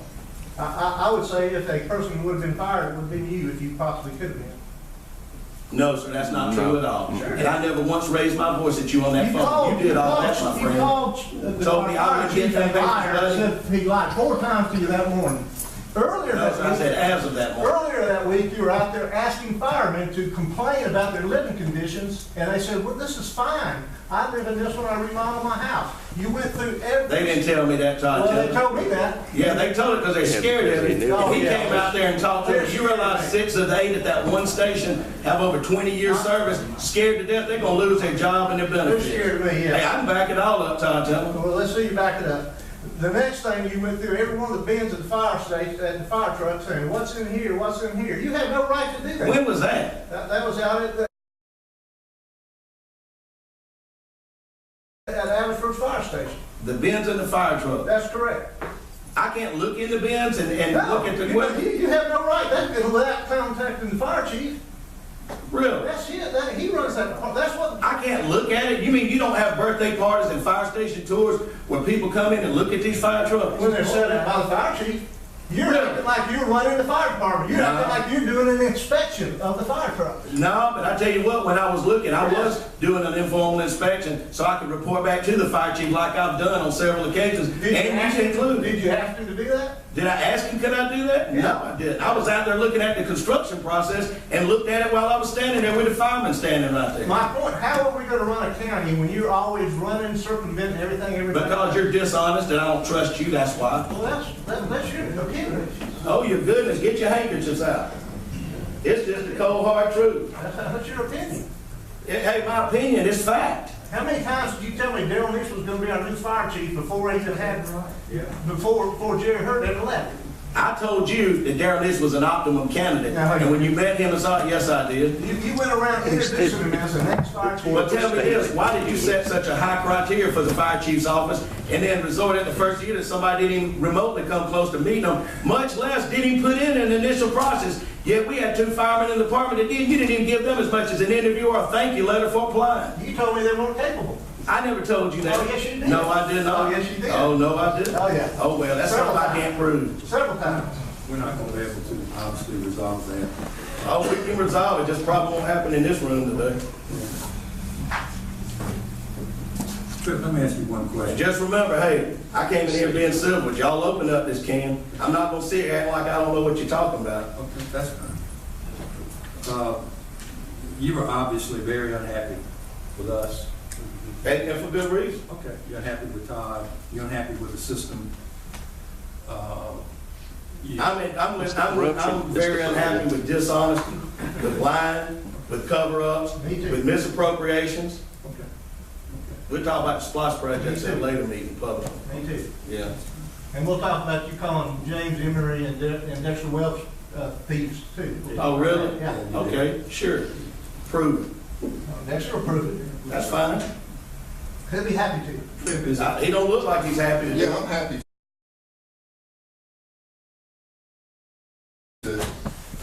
I would say if a person would have been fired, it would have been you if you possibly could have been. No, sir, that's not true at all. And I never once raised my voice at you on that phone. You did all that, my You friend. called Told me I would get that liar, back. said he lied 4 times to you that morning. Earlier No, sir, I said that week, as of that morning. earlier that week, you were out there asking firemen to complain about their living conditions, and they said, well, this is fine. I live in this one, I remodel my house. You went through every... They didn't tell me that, Todd Well, they Tillman. told me that. Yeah, they told it because they're scared of me. Oh, He yeah. came out there and talked to me. You realize 6 of the 8 at that one station have over 20 years service, scared to death they're going to lose their job and their They're benefits. scared of me, Hey, yeah. I can back it all up, Todd Tillman. Well, let's see you back it up. The next thing, you went through every one of the bins at the fire station, at the fire truck, saying, what's in here, what's in here? You had no right to do that. When was that? That was out at the Abbotsford Fire Station. The bins in the fire truck. That's correct. I can't look in the bins and look at the equipment. You have no right. That's without contacting the fire chief. Really? That's it. He runs that department. That's what. I can't look at it? You mean you don't have birthday parties and fire station tours where people come in and look at these fire trucks? When they're set up by the fire chief, you're acting like you're running the fire department. You're acting like you're doing an inspection of the fire truck. No, but I tell you what, when I was looking, I was doing an informal inspection so I could report back to the fire chief like I've done on several occasions, and you included. Did you ask him to do that? Did I ask him, could I do that? Yeah. No, I didn't. I was out there looking at the construction process and looked at it while I was standing there with the fireman standing right there. My point, how are we going to run a county when you're always running, circumventing everything? Because you're dishonest and I don't trust you, that's why. Well, that's your opinion. Oh, your goodness, get your handkerchiefs out. It's just the cold hard truth. That's your opinion. Hey, my opinion is fact. How many times did you tell me Daryl Nix was going to be our new fire chief before he even had, before Jerry Hurd ever left? I told you that Darren Nix was an optimum candidate. Now, And when you met him, yes, I did. You went around introducing him as the next fire chief. But tell me this, why did you set such a high criteria for the fire chief's office and then resort at the first year that somebody didn't even remotely come close to meeting them, much less didn't even put in an initial process? Yet we had 2 firemen in the department that did. You didn't even give them as much as an interview or a thank you letter for applying. You told me they weren't capable. I never told you that. Oh, yes, you did. No, I did not. Oh, yes, you did. Oh, no, I didn't. Oh, yeah. Oh, well, that's something I can't prove. Several times. We're not going to be able to obviously resolve that. Oh, we can resolve it, just probably won't happen in this room today. Tripp, let me ask you one question. Just remember, hey, I came in here being civil, but y'all open up this can. I'm not gonna sit here acting like I don't know what you're talking about. Okay, that's fine. You were obviously very unhappy with us And for good reason. Okay, you're unhappy with Todd, you're unhappy with the system. I'm very unhappy with dishonesty, with lying, with cover-ups, Me too. with misappropriations. Okay. We'll talk about the SPOS projects at a later meeting publicly. Me too. Yeah. And we'll talk about you calling James Emery and Dexter Welch thieves too. Oh, really? Yeah. Okay, sure. Prove it. Dexter approved it. That's fine. He'll be happy to. He don't look like he's happy to do Yeah, it. I'm happy.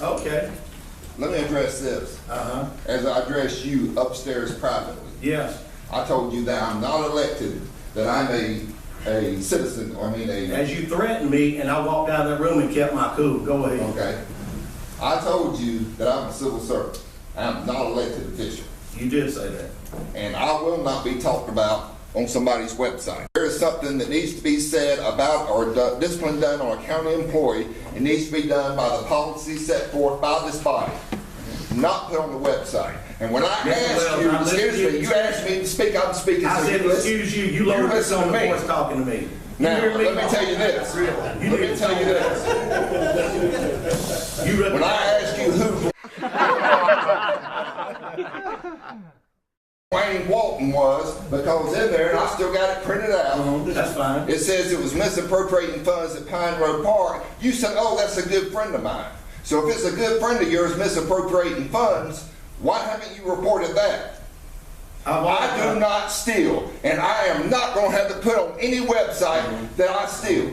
Okay. Let me address this. Uh-huh. As I addressed you upstairs privately, Yes. I told you that I'm not elected, that I'm a citizen, As you threatened me and I walked out of that room and kept my cool. Go ahead. okay? I told you that I'm a civil servant. I'm not an elected official. You did say that. And I will not be talked about on somebody's website. There is something that needs to be said about or discipline done on a county employee. It needs to be done by the policy set forth by this body, not put on the website. And when I asked you, excuse me, you asked me to speak, I'm speaking. I so said, you listen. excuse you, you lowered this listen on to the me. voice talking to me. Now, You hear me? let me tell you this. Let me tell you this. You When I asked you who Wayne Walton was, because in there, and I still got it printed out, That's fine. it says it was misappropriating funds at Pine Road Park. You said, oh, that's a good friend of mine. So if it's a good friend of yours misappropriating funds, why haven't you reported that? I do not steal, and I am not going to have to put on any website that I steal.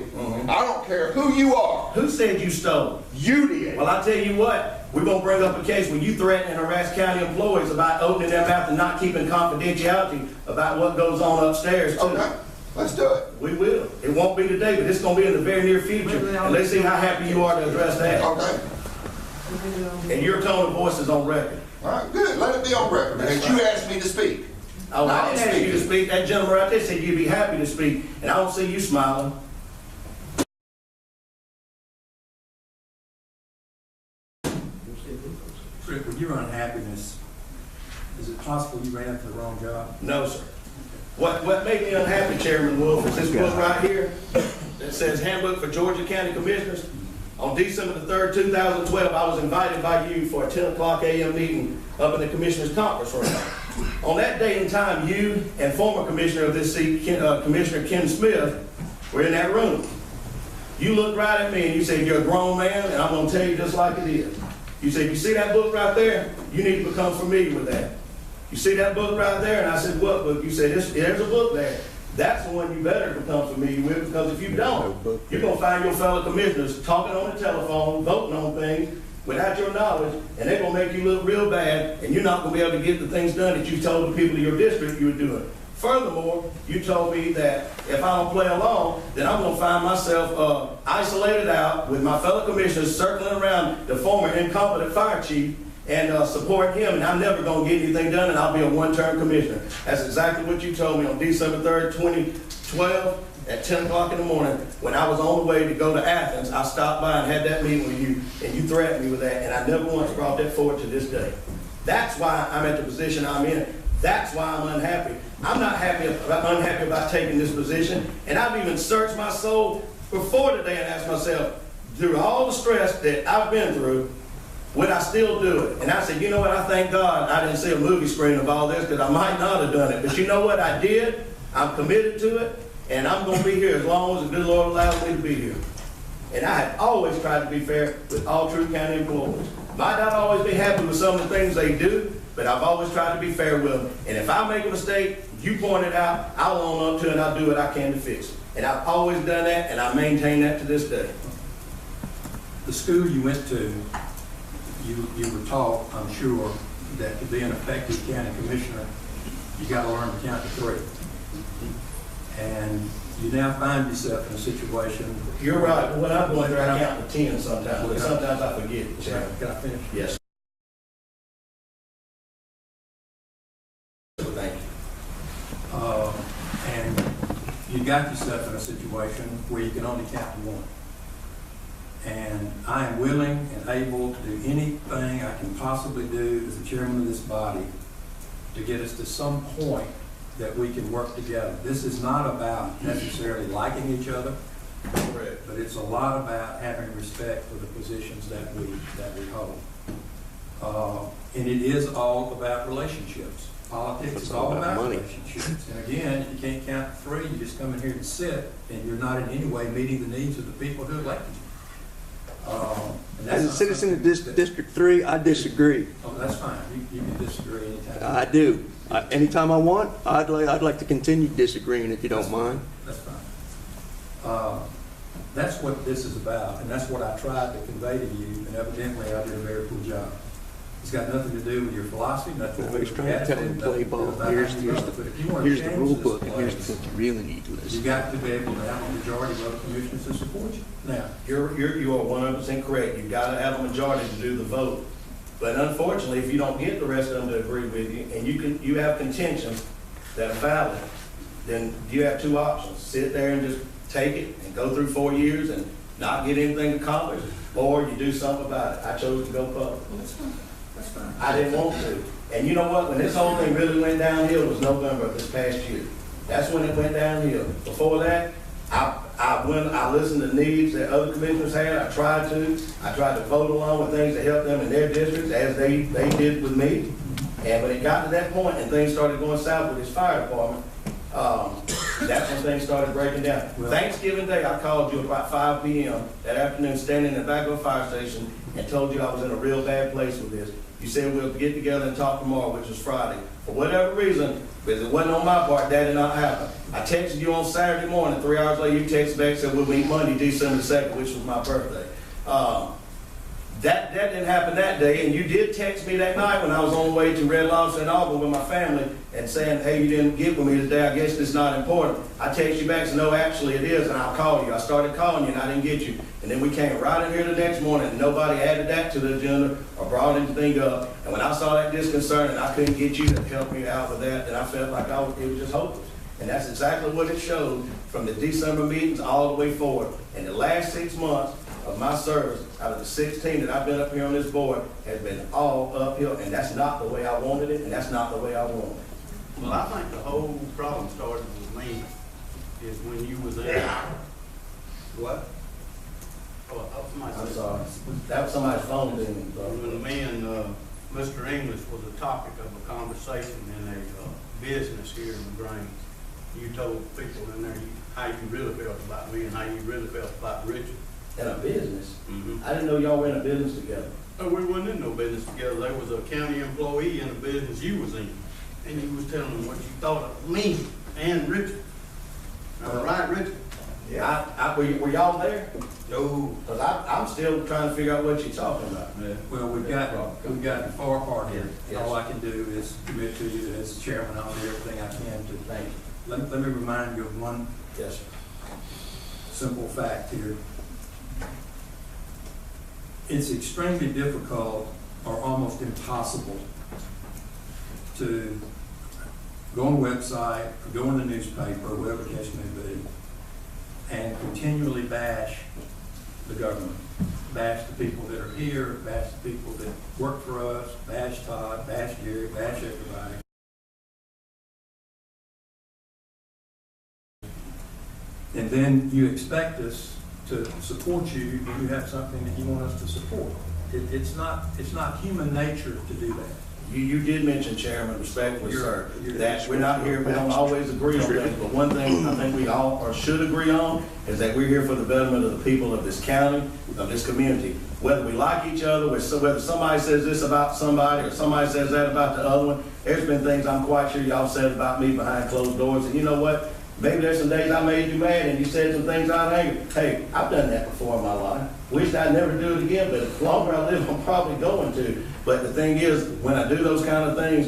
I don't care who you are. Who said you stole? You did. Well, I tell you what, we're going to bring up a case when you threaten and harass county employees about opening their mouth and not keeping confidentiality about what goes on upstairs, too. Okay, let's do it. We will. It won't be today, but it's going to be in the very near future. And let's see how happy you are to address that. Okay. And your tone of voice is on record. All right, good. Let it be on record. Because you asked me to speak. Oh, I didn't ask you to speak. That gentleman right there said you'd be happy to speak, and I don't see you smiling. Rick, with your unhappiness, is it possible you ran into the wrong job? No, sir. What made me unhappy, Chairman Wolf, is this book right here that says Handbook for Georgia County Commissioners. On December the 3rd, 2012, I was invited by you for a 10 o'clock a.m. meeting up in the Commissioners' Conference Room. On that day and time, you and former Commissioner of this seat, Commissioner Ken Smith, were in that room. You looked right at me and you said, you're a grown man, and I'm going to tell you just like it is. You said, you see that book right there? You need to become familiar with that. You see that book right there? And I said, what book? You said, there's a book there. That's the one you better become familiar with, because if you don't, you're going to find your fellow commissioners talking on the telephone, voting on things without your knowledge, and they're going to make you look real bad, and you're not going to be able to get the things done that you told the people of your district you were doing. Furthermore, you told me that if I don't play along, then I'm going to find myself isolated out with my fellow commissioners circling around the former incompetent fire chief and support him, and I'm never going to get anything done, and I'll be a one-term commissioner. That's exactly what you told me on December 3rd, 2012 at 10 o'clock in the morning. When I was on the way to go to Athens, I stopped by and had that meeting with you, and you threatened me with that, and I never once brought that forward to this day. That's why I'm at the position I'm in. That's why I'm unhappy. I'm not unhappy about taking this position, and I've even searched my soul before today and asked myself, through all the stress that I've been through, would I still do it? And I said, you know what, I thank God I didn't see a movie screen of all this, because I might not have done it. But you know what, I did. I'm committed to it, and I'm going to be here as long as the good Lord allows me to be here. And I have always tried to be fair with all Troup County employees. Might not always be happy with some of the things they do, but I've always tried to be fair with them. And if I make a mistake, you point it out, I'll own up to it, and I'll do what I can to fix it. And I've always done that, and I maintain that to this day. The school you went to, you were taught, I'm sure, that to be an effective county commissioner, you got to learn to count to 3. And you now find yourself in a situation. You're right. When I'm going there, I count to 10 sometimes, but sometimes I forget. Can I finish? Yes. Thank you. And you got yourself in a situation where you can only count to 1. And I am willing and able to do anything I can possibly do as the chairman of this body to get us to some point that we can work together. This is not about necessarily liking each other, Correct. but it's a lot about having respect for the positions that we hold. And it is all about relationships. Politics is all about money. relationships. And again, if you can't count to three, you just come in here and sit, and you're not in any way meeting the needs of the people who elected you. And that's As a not citizen of something that- District 3, I disagree. Oh, that's fine. You can disagree anytime. I do. Anytime I want, I'd like to continue disagreeing if you don't mind. That's fine. That's what this is about, and that's what I tried to convey to you, and evidently I did a very poor job. It's got nothing to do with your philosophy, nothing to do He's with trying your to tell attitude, him to play nothing to do ball. with how Here's you vote. But if you want to the change rule this book, and here's the place, thing you really need to you listen. got to be able to have a majority of other commissioners to support you. Now, You are 100% correct. You've got to have a majority to do the vote. But unfortunately, if you don't get the rest of them to agree with you, and you have contentions that are valid, then you have two options. Sit there and just take it and go through 4 years and not get anything accomplished, or you do something about it. I chose to go public. well, that's fine. That's fine. I didn't want to. And you know what? When this whole thing really went downhill was November of this past year. That's when it went downhill. Before that, I listened to needs that other commissioners had. I tried to vote along with things to help them in their districts, as they did with me. And when it got to that point and things started going south with this fire department, that's when things started breaking down. Well- Thanksgiving Day, I called you about 5 p.m. that afternoon, standing in the back of a fire station, and told you I was in a real bad place with this. You said we'll get together and talk tomorrow, which was Friday. For whatever reason, because it wasn't on my part, that did not happen. I texted you on Saturday morning. 3 hours later, you texted back and said we'll meet Monday, December 2nd, which was my birthday. That didn't happen that day, and you did text me that night when I was on the way to Red Lobster in Auburn with my family and saying, hey, you didn't get with me today, I guess it's not important. I text you back and said, no, actually it is, and I'll call you. I started calling you and I didn't get you. And then we came right in here the next morning and nobody added that to the agenda or brought anything up. And when I saw that disconcern and I couldn't get you to help me out with that, then I felt like it was just hopeless. And that's exactly what it showed from the December meetings all the way forward. In the last 6 months of my service, out of the 16 that I've been up here on this board, has been all uphill, and that's not the way I wanted it, and that's not the way I want it. Well, I think the whole problem started with me, is when you was there. What? Somebody I'm said- sorry. That was somebody's phone didn't. When me and Mr. English was the topic of a conversation in a business here in LaGrange, you told people in there how you really felt about me and how you really felt about Richard. In a business? Mm-hmm. I didn't know y'all were in a business together. Oh, we wasn't in no business together. There was a county employee in the business you was in, and you was telling them what you thought of me and Richard. Am I right, Richard? Yeah. Were y'all there? No. Because I'm still trying to figure out what you're talking about. well, we've got the far part here. Yes. All I can do is commit to you as chairman, I'll do everything I can to thank you. Let me remind you of one Yes, sir. simple fact here. It's extremely difficult or almost impossible to go on a website or go in the newspaper, whatever the case may be, and continually bash the government, bash the people that are here, bash the people that work for us, bash Todd, bash Gary, bash everybody. And then you expect us to support you when you have something that you want us to support. It's not human nature to do that. You did mention, Chairman, respectfully, sir, you're- that we're not here, we don't always agree on things, but one thing I think we all or should agree on is that we're here for the betterment of the people of this county, of this community. Whether we like each other, whether somebody says this about somebody or somebody says that about the other one, there's been things I'm quite sure y'all said about me behind closed doors, and you know what? Maybe there's some days I made you mad and you said some things out of anger. Hey, I've done that before in my life. Wish I'd never do it again, but the longer I live, I'm probably going to. But the thing is, when I do those kind of things,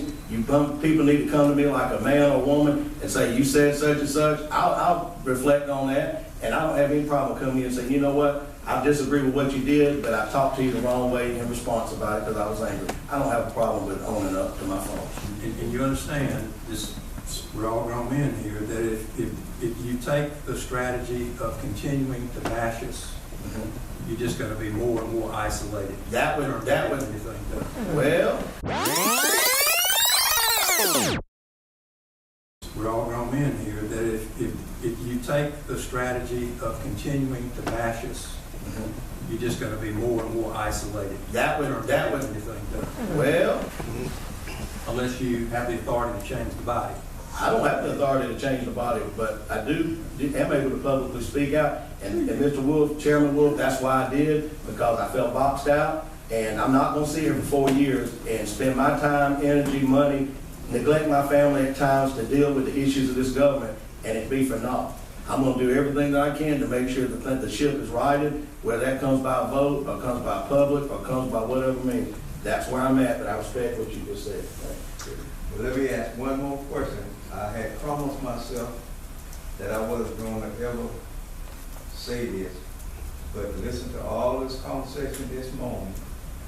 people need to come to me like a man or woman and say, you said such and such. I'll reflect on that, and I don't have any problem coming here and saying, you know what? I disagree with what you did, but I talked to you the wrong way in response about it because I was angry. I don't have a problem with owning up to my faults. And you understand, we're all grown men here, that if you take the strategy of continuing to bash us, you're just going to be more and more isolated. That would, Anything done. well, We're men here that if you take the strategy of continuing to bash us, you're just gonna be more and more isolated. That would- Anything done. Well, Unless you have the authority to change the body. I don't have the authority to change the body, but I am able to publicly speak out. And Mr. Wolf, Chairman Wolf, that's why I did, because I felt boxed out. And I'm not gonna sit here for 4 years and spend my time, energy, money, neglect my family at times to deal with the issues of this government, and it be for naught. I'm gonna do everything that I can to make sure that the ship is righted, whether that comes by a vote, or comes by public, or comes by whatever means. That's where I'm at, but I respect what you just said. Well, let me ask one more question. I had promised myself that I wasn't going to ever say this, but to listen to all this conversation this morning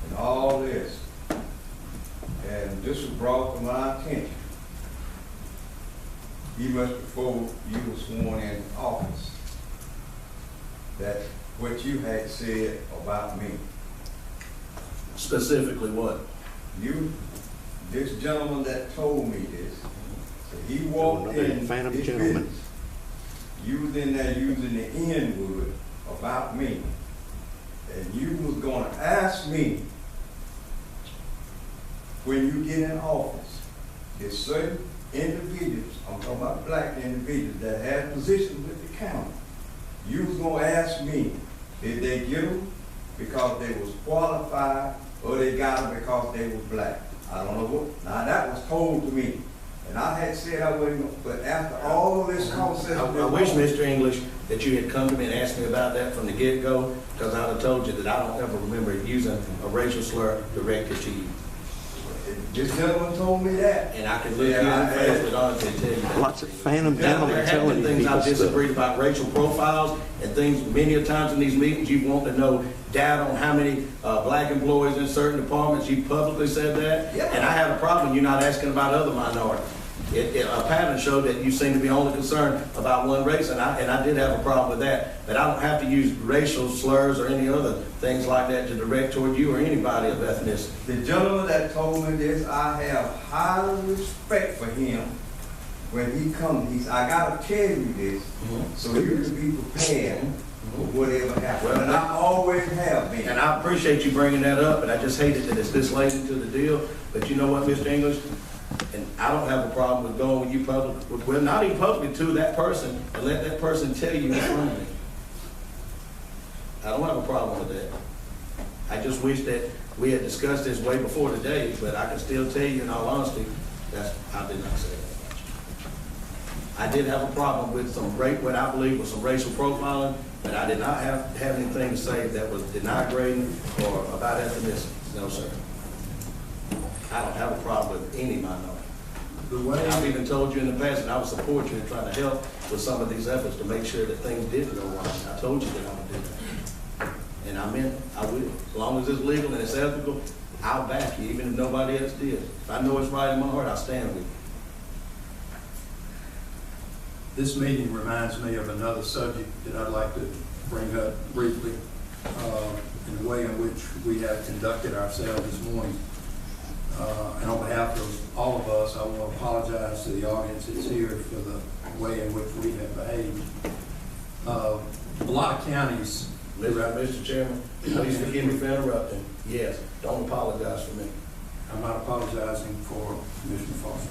and all this, and this was brought to my attention even before you were sworn in office, that what you had said about me. Specifically what? This gentleman that told me this, so he walked in Phantom his gentleman. business. You was in there using the N-word about me. And you was gonna ask me, when you get in office, there's certain individuals, I'm talking about black individuals that have positions with the county. You was gonna ask me, did they get them because they was qualified, or they got them because they were black? I don't know what. Now that was told to me, and I had said I wouldn't. But after all this conversation, I wish, Mr. English, that you had come to me and asked me about that from the get-go, because I'd have told you that I don't ever remember using a racial slur directed to you. This gentleman told me that, And I can look you in the face with honesty and tell you that. Lots of phantom There gentlemen have telling been things people I've stuff. disagreed about, racial profiles and things. Many a times in these meetings, you want to know data on how many black employees in certain departments. You publicly said that. Yeah. And I have a problem, you're not asking about other minorities. A pattern showed that you seem to be only concerned about one race, and I did have a problem with that. But I don't have to use racial slurs or any other things like that to direct toward you or anybody of ethnicity. the gentleman that told me this, I have high respect for him. When he comes, I gotta tell you this, so you can be prepared for whatever happens. Well, And I always have been. And I appreciate you bringing that up, and I just hate it that it's this late into the deal. But you know what, Mr. English? And I don't have a problem with going with you public, well, not even publicly, to that person, and let that person tell you in front of me. I don't have a problem with that. I just wish that we had discussed this way before today, but I can still tell you in all honesty, I did not say that about you. I did have a problem with what I believe was some racial profiling, but I did not have anything to say that was denigrating or about ethnicity. No, sir. I don't have a problem with any minority. I've even told you in the past that I would support you in trying to help with some of these efforts to make sure that things didn't go wrong. I told you that I would do that. And I meant I will. As long as it's legal and it's ethical, I'll back you, even if nobody else did. If I know it's right in my heart, I'll stand with you. This meeting reminds me of another subject that I'd like to bring up briefly, in the way in which we have conducted ourselves this morning. And on behalf of all of us, I want to apologize to the audience that's here for the way in which we have behaved. A lot of counties. Mr. Chairman, please forgive me for interrupting. Yes, don't apologize for me. I'm not apologizing for Commissioner Foster.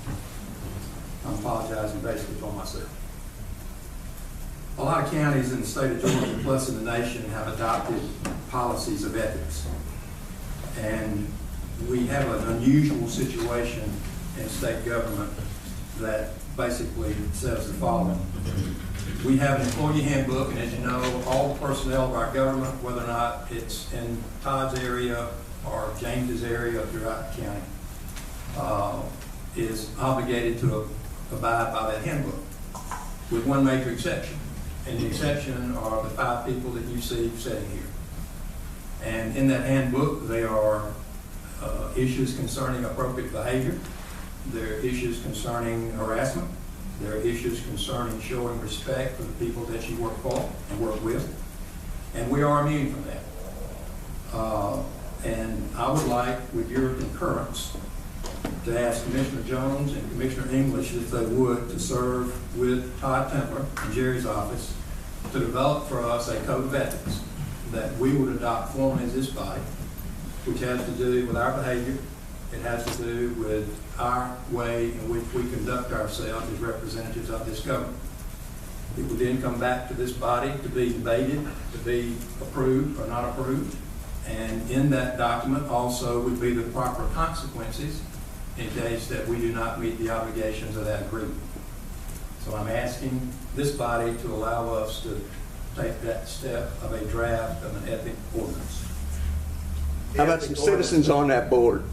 I'm apologizing basically for myself. A lot of counties in the state of Georgia, plus in the nation, have adopted policies of ethics. And we have an unusual situation in state government that basically says the following. We have an employee handbook, and as you know, all personnel of our government, whether or not it's in Todd's area or James's area throughout the county, is obligated to abide by that handbook, with one major exception. And the exception are the 5 people that you see sitting here. And in that handbook, there are issues concerning appropriate behavior. There are issues concerning harassment. There are issues concerning showing respect for the people that you work for and work with. And we are immune from that. And I would like, with your concurrence, to ask Commissioner Jones and Commissioner English, if they would, to serve with Todd Templer in Jerry's office to develop for us a code of ethics that we would adopt formally as this body, which has to do with our behavior. It has to do with our way in which we conduct ourselves as representatives of this government. It would then come back to this body to be debated, to be approved or not approved. And in that document also would be the proper consequences in case that we do not meet the obligations of that agreement. So I'm asking this body to allow us to take that step of a draft of an ethic ordinance. How about some citizens on that board?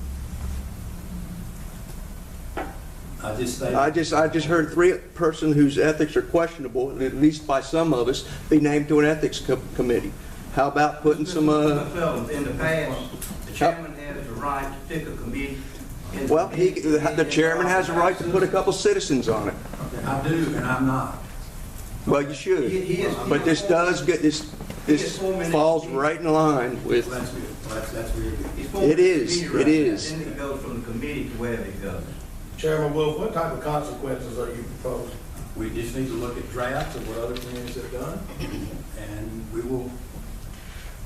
I just stated. I just heard three person whose ethics are questionable, at least by some of us, be named to an ethics committee. How about putting some, Fellas, in the past, the chairman has the right to pick a committee. well, the chairman has a right to put a couple citizens on it. Okay, I do, and I'm not. Well, you should. But this does get, this falls right in line with, Well, that's good. Well, that's really good. It is, it is. Then it goes from the committee to wherever it goes. Chairman Wolf, what type of consequences are you proposing? We just need to look at drafts of what other communities have done, and we will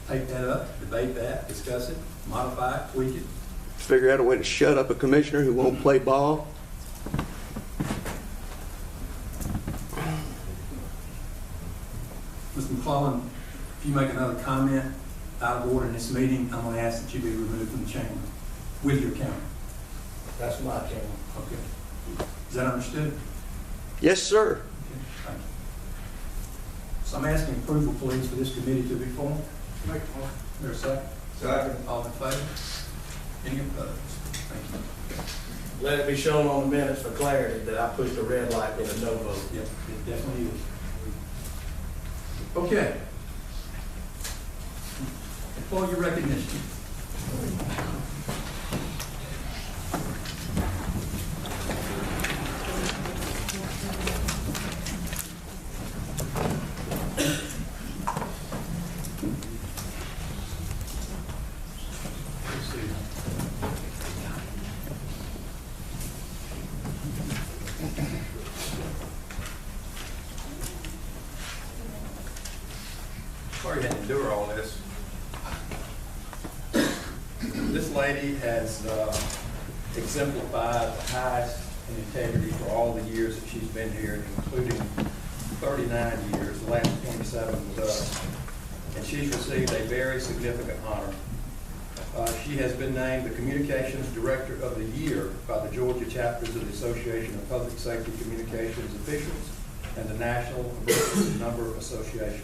take that up, debate that, discuss it, modify it, tweak it. Figure out a way to shut up a commissioner who won't play ball. Mr. McClellan, if you make another comment out of order in this meeting, I'm going to ask that you be removed from the chamber with your camera. That's my chairman. Okay. Is that understood? Yes, sir. Okay, thank you. So I'm asking approval, please, for this committee to be formed. Make a motion. There a second? Second. All in favor? Any opposed? Thank you. Let it be shown on the minutes for clarity that I pushed a red light with a no vote. Yep, it definitely is. Okay. Employee recognition. Sorry you had to endure all this. This lady has exemplified the highest in integrity for all the years that she's been here, including 39 years, the last 27 with us. And she's received a very significant honor. She has been named the Communications Director of the Year by the Georgia chapters of the Association of Public Safety Communications Officials and the National Emergency Number Association.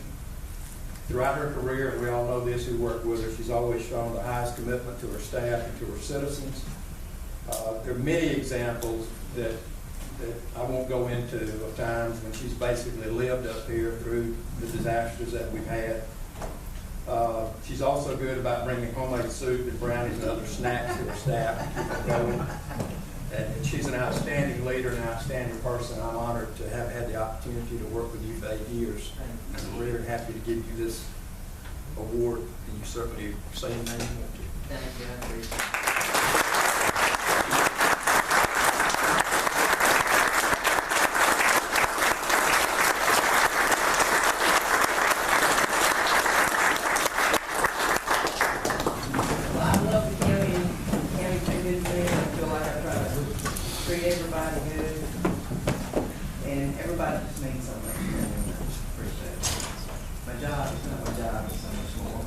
Throughout her career, and we all know this who work with her, she's always shown the highest commitment to her staff and to her citizens. There are many examples that I won't go into of times when she's basically lived up here through the disasters that we've had. She's also good about bringing homemade soup and brownies and other snacks to her staff to keep it going. And she's an outstanding leader, an outstanding person. I'm honored to have had the opportunity to work with you for 8 years. And I'm really happy to give you this award, and you certainly say your name. Thank you, I appreciate it. Everybody good, and everybody just means so much. Appreciate it. My job is not my job, it's so much more.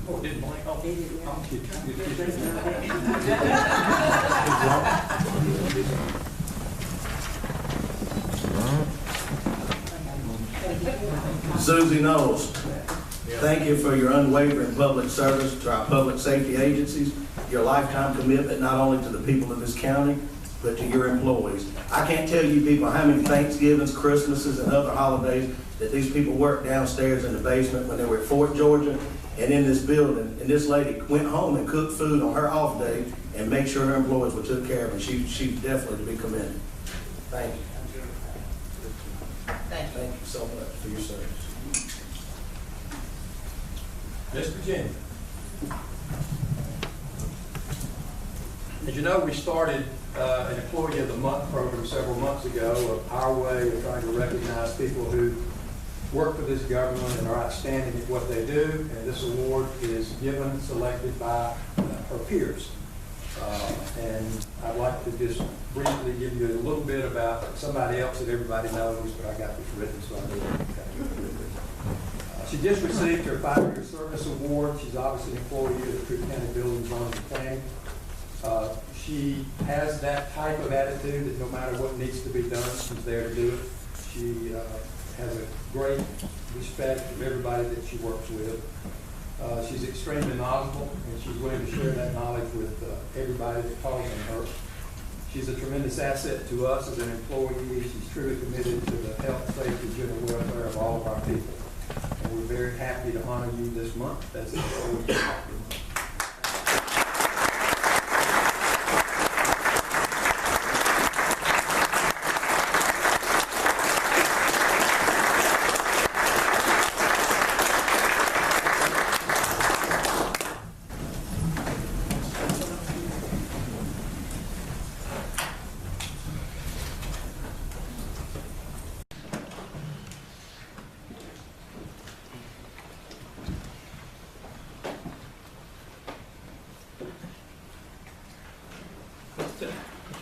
Oh, didn't blink. Oh, I'm kidding. Susie Knowles, thank you for your unwavering public service to our public safety agencies, your lifetime commitment not only to the people of this county, but to your employees. I can't tell you people how many Thanksgivings, Christmases, and other holidays that these people worked downstairs in the basement when they were at Fort Georgia and in this building, and this lady went home and cooked food on her off day and made sure her employees were took care of, and she's definitely to be commended. Thank you. Thank you so much for your service. Ms. Virginia. As you know, we started an Employee of the Month program several months ago, of our way of trying to recognize people who work for this government and are outstanding at what they do. And this award is given, selected by her peers. And I'd like to just briefly give you a little bit about somebody else that everybody knows, but I got this written, so I need to she just received her 5-year service award. She's obviously an employee of the Troup County Building, Zoning, and Planning. She has that type of attitude that no matter what needs to be done, she's there to do it. She has a great respect of everybody that she works with. She's extremely knowledgeable, and she's willing to share that knowledge with everybody that calls on her. She's a tremendous asset to us as an employee. She's truly committed to the health, safety, general welfare of all of our people. And we're very happy to honor you this month as an employee of the month.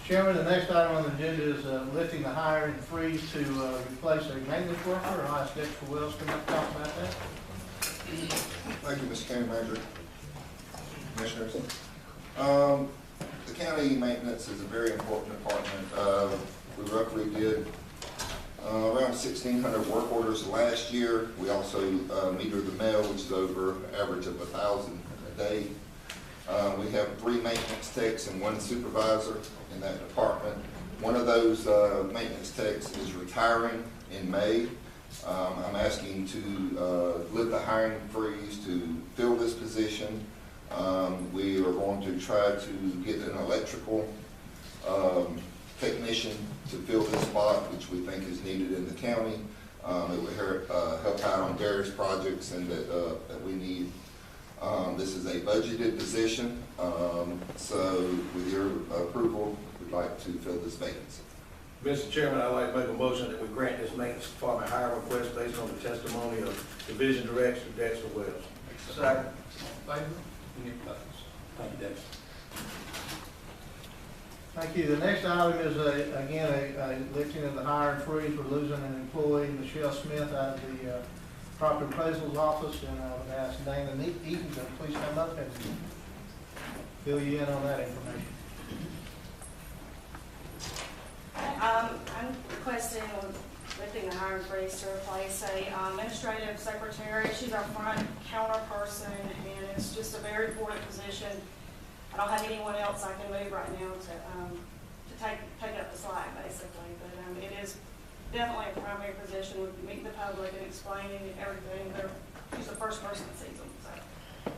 Chairman, the next item on the agenda is lifting the hiring freeze to replace a maintenance worker. I'll ask Dexter Wells to come up and talk about that. Thank you, Mr. County Manager. Commissioners. The county maintenance is a very important department. We roughly did around 1,600 work orders last year. We also meter the mail, which is over an average of 1,000 a day. We have 3 maintenance techs and 1 supervisor in that department. One of those maintenance techs is retiring in May. I'm asking to lift the hiring freeze to fill this position. We are going to try to get an electrical technician to fill this spot, which we think is needed in the county. It will help out on various projects and that we need. This is a budgeted position, so with your approval, we'd like to fill this vacancy. Mr. Chairman, I'd like to make a motion that we grant this maintenance department hire request based on the testimony of Division Director Dexter Wells. Second. Favor? Any opposed? Thank you, Dexter. Thank you. The next item is again a lifting of the hiring freeze. We're losing an employee, Michelle Smith, out of the property appraisal's office, and I would ask Dana Eaton to please come up and fill you in on that information. I'm requesting lifting the hiring freeze to replace a administrative secretary. She's our front counter person, and it's just a very important position. I don't have anyone else I can move right now to take up the slack, basically. But it is definitely a primary position with meeting the public and explaining everything. She's the first person that sees them. So.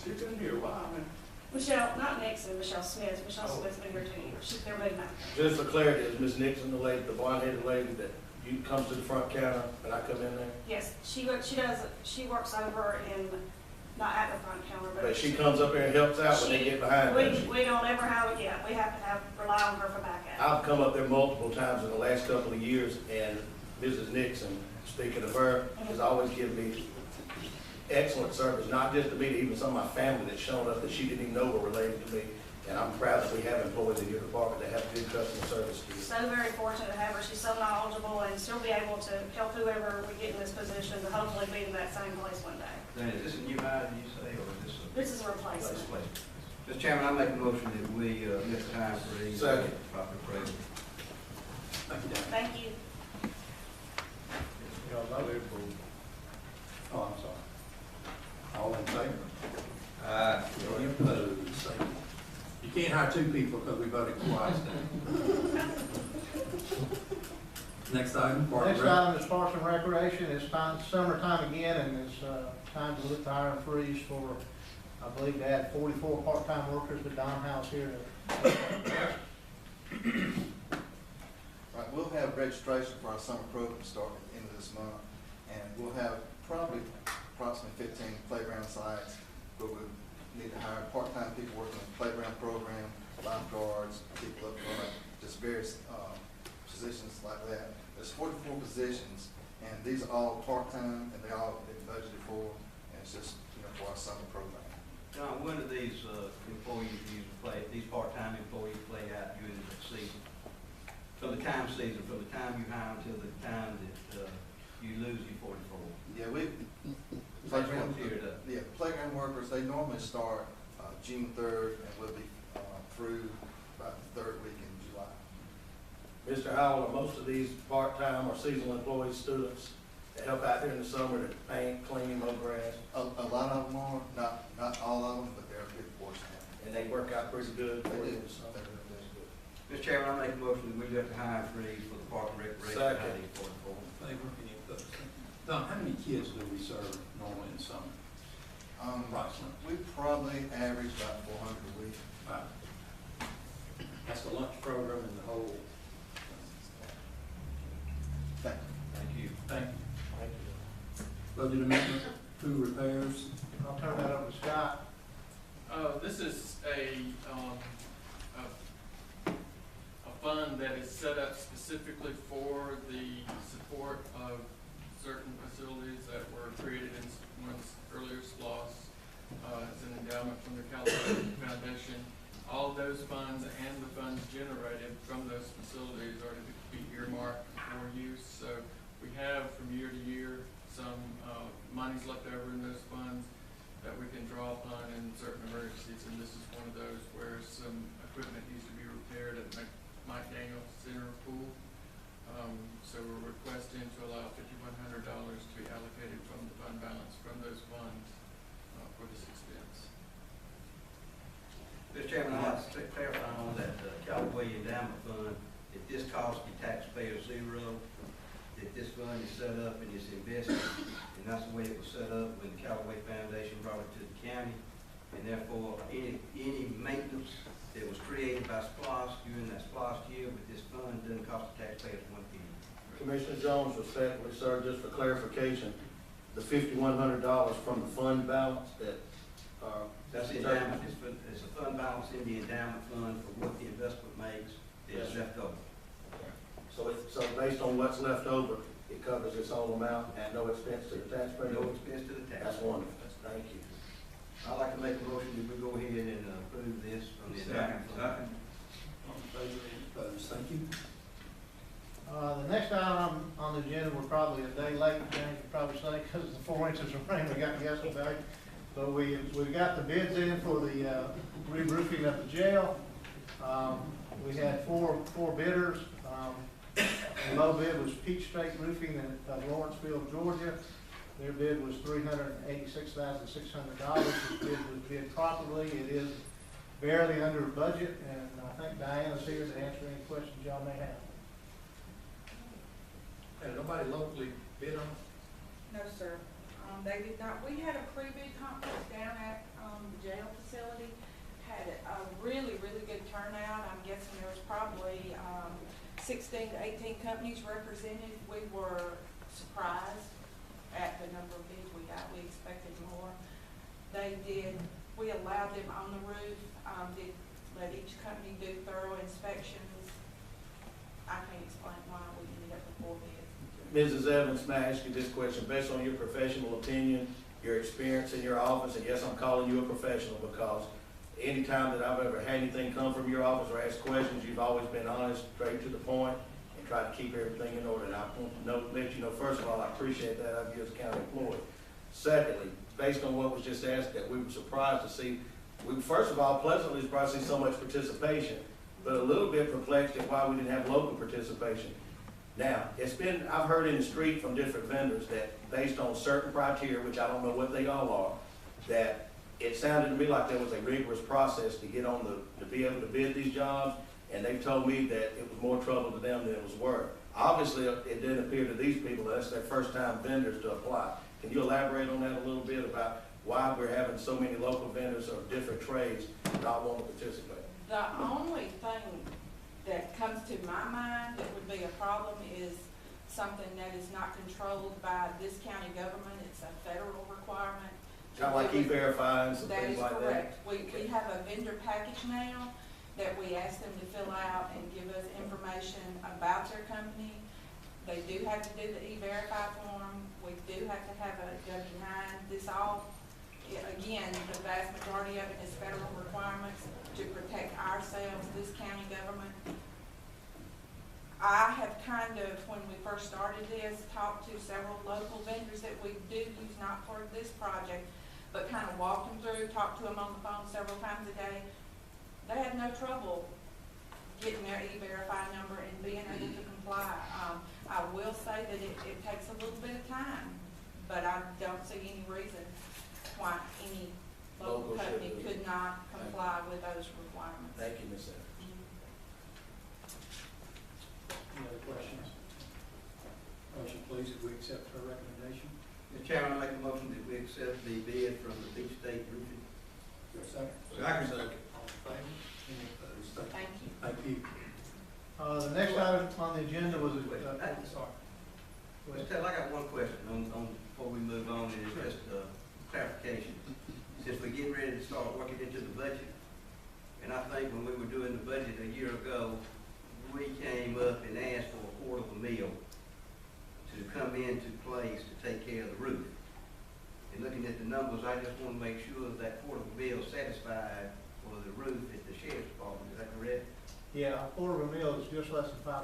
She's been here a while, man. Michelle, not Nixon, Michelle Smith. Michelle Smith's been here 2 years. They're moving out. Just for clarity, is Ms. Nixon the lady, the blonde-headed lady that you comes to the front counter and I come in there? Yes, she works over in, not at the front counter, But she comes up there and helps out when they get behind us. We don't ever have it yet. We have to rely on her for backup. I've come up there multiple times in the last couple of years, and Mrs. Nixon, speaking of her, has always given me excellent service, not just to me, to even some of my family that's shown up that she didn't even know were related to me. And I'm proud that we have employees in your department that have good customer service to you. So very fortunate to have her. She's so knowledgeable, and she'll be able to help whoever we get in this position to hopefully be in that same place one day. Then is this a new hire, did you say, or is this a? This is a replacement. Mr. Chairman, I make a motion that we lift the hiring freeze. Second. Property appraisal. Thank you, Dan. Thank you. Y'all voted for. Oh, I'm sorry. All in favor? Any opposed? Say no. You can't hire 2 people because we voted twice. Next item, Park and Next Rec. item is Parks and Recreation. It's time, summertime again, and it's time to look to hire and freeze for, I believe they had 44 part-time workers, but Don House here to. Right, we'll have registration for our summer program starting at the end of this month, and we'll have probably approximately 15 playground sites, but we need to hire part-time people working in the playground program, lifeguards, people up front, just various positions like that. There's 44 positions, and these are all part-time, and they all been budgeted for, and it's just, for our summer program. John, when do these employees usually play, these part-time employees play out during the season? From the time season, from the time you hire until the time that you lose your 44? Yeah, Playground period up. Yeah, playground workers, they normally start June 3rd, and will be through about the 3rd week in July. Mr. Howell, are most of these part-time or seasonal employees students that help out there in the summer to paint, clean, mow grass? A lot of them are, not all of them, but they're a good portion. And they work out pretty good They for do. you in the summer? Mr. Chairman, I make a motion that we lift the hire freeze for the Park and Recreation. Second. ID 44. Favor, any opposed? Don, how many kids do we serve normally in summer? Approximately. We probably average about 400 a week. Wow. That's the lunch program and the whole. Thank you. Thank you. Thank you. Budget amendment, pool repairs. I'll turn that over to Scott. This is a fund that is set up specifically for the support of certain facilities that were created in one's earlier SLOSS. It's an endowment from the California Foundation. All of those funds and the funds generated from those facilities are to be earmarked for use. So we have from year to year some monies left over in those funds that we can draw upon in certain emergencies, and this is one of those where some equipment needs to be repaired at Mike Daniel Center Pool. So we're requesting to allow $5,100 to be allocated from the fund balance from those funds for this expense. Mr. Chairman, I'd like to clarify on that Callaway Endowment Fund, that this costs the taxpayer zero, that this fund is set up and it's invested, and that's the way it was set up when the Callaway Foundation brought it to the county. And therefore, any maintenance that was created by SPLOSS during that SPLOSS year with this fund doesn't cost the taxpayers one penny. Commissioner Jones, respectfully, sir, just for clarification, the $5,100 from the fund balance that That's the endowment, it's a fund balance in the endowment fund for what the investment makes that's left over. So based on what's left over, it covers its whole amount at no expense to the taxpayer? No expense to the taxpayer. That's wonderful. Thank you. I'd like to make a motion that we go ahead and approve this from the endowment fund. Second. All in favor, any opposed? Thank you. The next item on the agenda, we're probably a day late, James would probably say, because of the 4 inches of rain we got yesterday. But we got the bids in for the re-roofing of the jail. We had four bidders. The low bid was Peach State Roofing of Lawrenceville, Georgia. Their bid was $386,600. This bid was bid properly. It is barely under budget, and I think Diana's here to answer any questions y'all may have. Had nobody locally bid on it? No, sir. They did not. We had a pretty big conference down at the jail facility. Had a really, really good turnout. I'm guessing there was probably 16 to 18 companies represented. We were surprised at the number of bids we got. We expected more. We allowed them on the roof, did let each company do thorough inspections. I can't explain why we ended up with 4 bids. Mrs. Evans, may I ask you this question? Based on your professional opinion, your experience in your office, and yes, I'm calling you a professional because any time that I've ever had anything come from your office or asked questions, you've always been honest, straight to the point, and tried to keep everything in order. And I want to let you know, first of all, I appreciate that of you as a county employee. Secondly, based on what was just asked, that we were surprised to see, we were first of all pleasantly surprised to see so much participation, but a little bit perplexed at why we didn't have local participation. Now, I've heard in the street from different vendors that based on certain criteria, which I don't know what they all are, that it sounded to me like there was a rigorous process to get on to be able to bid these jobs, and they've told me that it was more trouble to them than it was worth. Obviously, it didn't appear to these people that's their first time vendors to apply. Can you elaborate on that a little bit about why we're having so many local vendors of different trades not want to participate? The only thing that comes to my mind that would be a problem is something that is not controlled by this county government. It's a federal requirement. Kind of like E-Verify and some That things is like that? correct. We have a vendor package now that we ask them to fill out and give us information about their company. They do have to do the E-Verify form. We do have to have a W-9. This all, again, the vast majority of it is federal requirements to protect ourselves, this county government. I have kind of, when we first started this, talked to several local vendors that we do use, not for this project, but kind of walked them through, talked to them on the phone several times a day. They had no trouble getting their E-Verify number and being able to comply. I will say that it takes a little bit of time, but I don't see any reason why any local company could not comply with those requirements. Thank you, Ms. Evans. Any other questions? Motion, please, if we accept her recommendation. Mr. Chairman, I make a motion that we accept the bid from the Beach State Roofing. Is there a second? Second. All in favor? Any opposed? Thank you. Thank you. The next item on the agenda was, sorry. Mr. Taylor, I got one question on before we move on, and it's just clarification. Since we're getting ready to start working into the budget, and I think when we were doing the budget a year ago, we came up and asked for $250,000 to come into place to take care of the roof. And looking at the numbers, I just want to make sure that $250,000 satisfied for the roof at the sheriff's department. Is that correct? Yeah, $250,000 is just less than $500,000.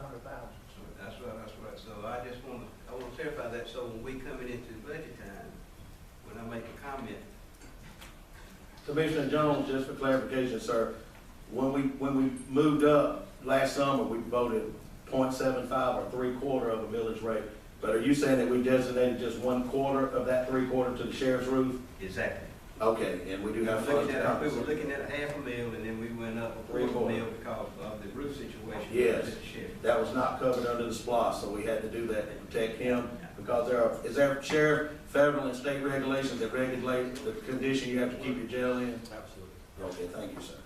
That's right. So I just want to clarify that, so when we coming into budget time, when I make a comment. Commissioner Jones, just for clarification, sir, when we moved up last summer, we voted 0.75 or 3/4 of a millage rate. But are you saying that we designated just 1/4 of that 3/4 to the sheriff's roof? Exactly. Okay, and we do have We funds to were compensate. looking at $500,000, and then we went up a $250,000 because of the roof situation. Yes, with the sheriff. that was not covered under the SPLOST, so we had to do that to protect him. Because is there sheriff, federal and state regulations that regulate the condition you have to keep your jail in? Absolutely. Okay, thank you, sir.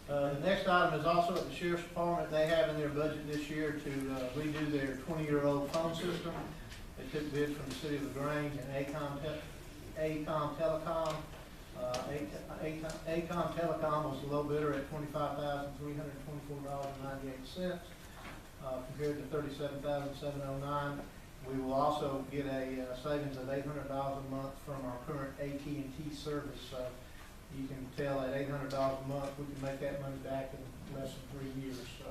The next item is also at the sheriff's department. They have in their budget this year to redo their 20-year-old phone system. They took bids from the city of LaGrange and ACOM Telecom. ACOM Telecom was the low bidder at $25,324.98 compared to $37,709. We will also get a savings of $800 a month from our current AT&T service. So you can tell at $800 a month, we can make that money back in less than 3 years. So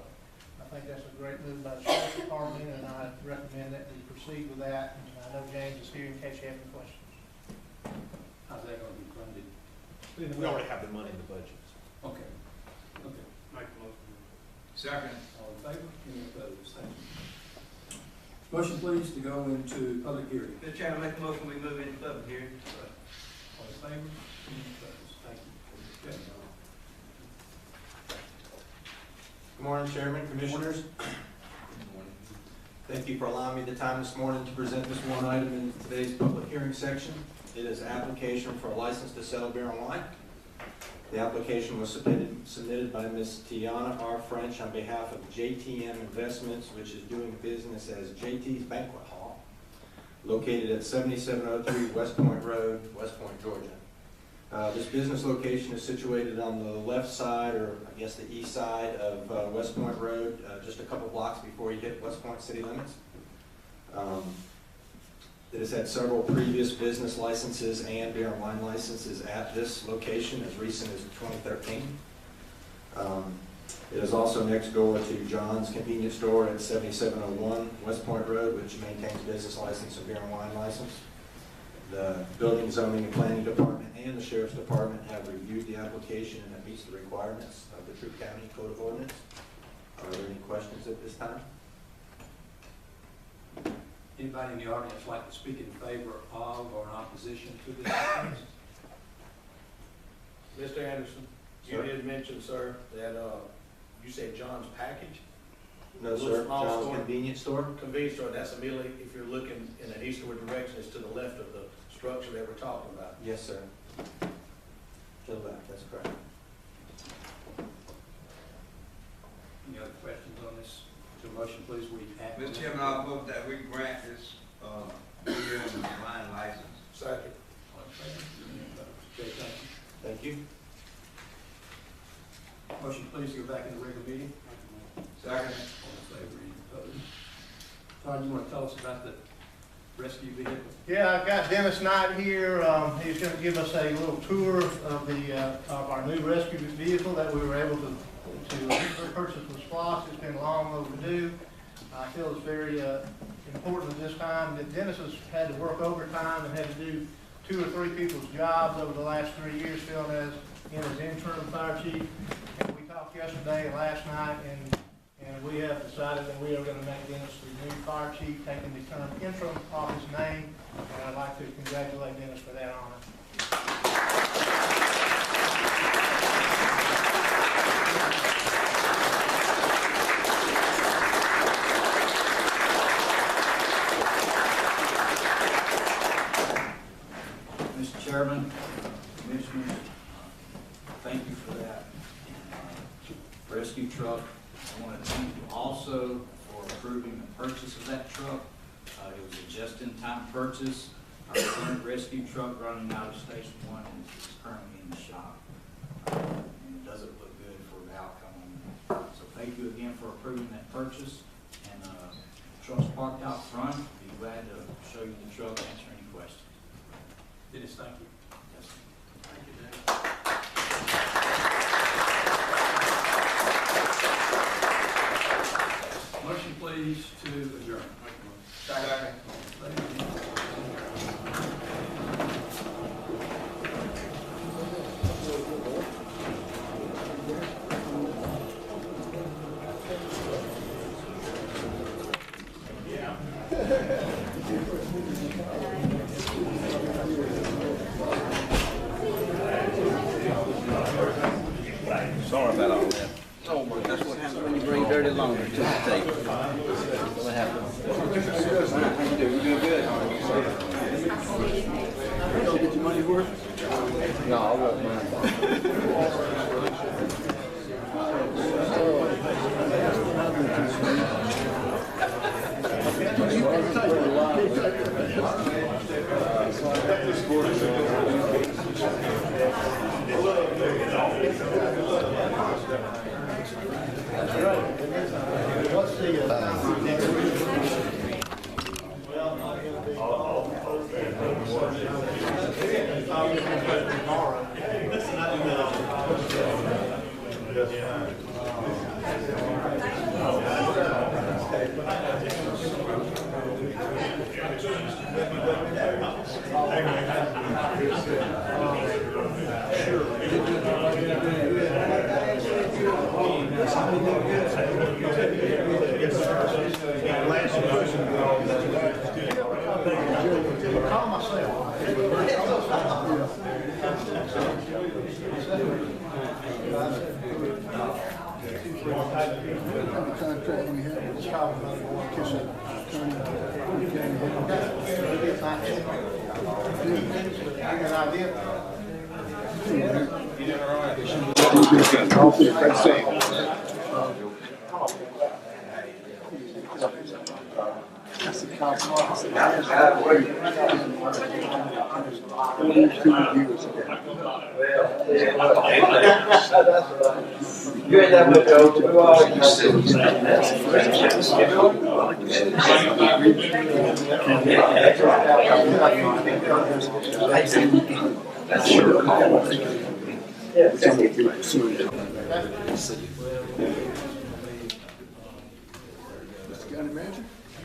I think that's a great move by the sheriff's department, and I recommend that we proceed with that. And I know James is here in case you have any questions. How's that going to be funded? We already have the money in the budget. Okay. Okay. Make the motion. Second. All in favor? Any opposed? Thank you. Motion, please, to go into public hearing. Mr. Chairman, I make a motion, we move into public hearing. All in favor? Any opposed? Thank you. Okay. Good morning, Chairman, Commissioners. Thank you for allowing me the time this morning to present this one item in today's public hearing section. It is application for a license to sell beer and wine. The application was submitted by Ms. Tiana R. French on behalf of JTM Investments, which is doing business as JT's Banquet Hall, located at 7703 West Point Road, West Point, Georgia. This business location is situated on the left side, or I guess the east side of West Point Road, just a couple blocks before you hit West Point city limits. It has had several previous business licenses and beer and wine licenses at this location as recent as 2013. It is also next door to John's Convenience Store at 7701 West Point Road, which maintains business license and beer and wine license. The Building, Zoning, and Planning Department and the Sheriff's Department have reviewed the application, and it meets the requirements of the Troup County Code of Ordinance. Are there any questions at this time? Anybody in the audience like to speak in favor of or in opposition to this license? Mr. Anderson, you did mention, sir, that you said John's Package? No, Little sir. small John's store? Convenience Store? Convenience store, that's immediately, if you're looking in an eastward direction, it's to the left of the structure that we're talking about. Yes, sir. To the left, that's correct. Any other questions on this? So motion, please, we act. Mr. Chairman, I move that we grant this, year wine license. Second. All in favor? Any opposed? Okay, thank you. Thank you. Motion, please, go back in the regular meeting. Second. All in favor? Any opposed? Todd, you want to tell us about the rescue vehicle? Yeah, I've got Dennis Knight here. He's going to give us a little tour of our new rescue vehicle that we were able to purchase with SPLOST. It's been long overdue. I feel it's very important at this time that Dennis has had to work overtime and had to do 2 or 3 people's jobs over the last 3 years, filling as interim fire chief. And we talked yesterday and last night, and we have decided that we are going to make Dennis the new fire chief, taking the current interim off his name. And I'd like to congratulate Dennis for that honor. Mr. Chairman, Commissioners, thank you for that rescue truck. I want to thank you also for approving the purchase of that truck. It was a just-in-time purchase. Our current rescue truck running out of Station 1 is currently in the shop. And it doesn't look good for the outcome on that. So thank you again for approving that purchase. And the truck's parked out front. Be glad to show you the truck and answer any questions. Dennis, thank you. Yes, sir. Thank you, Dennis. Motion, please, to adjourn. Second. Sorry about all that. Oh, my, that's what happens when you bring dirty laundry to the table. What happens? How you doing? You doing good? You don't get your money worth? No, I won't mind. What's the next week? Well, not going to be tomorrow. Call myself. Contract we have with You ain't that much older. We all That's your call. Mr. County Manager?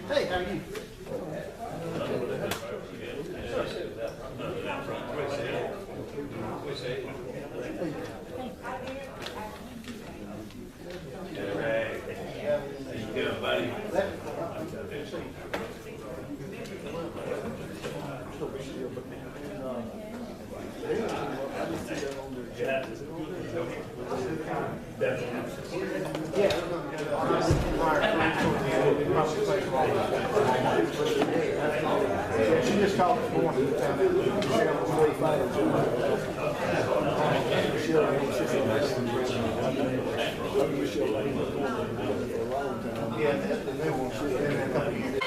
Hey, how are you? Yeah. She just called this morning. Yeah, that's the new one. She's been there a couple of years.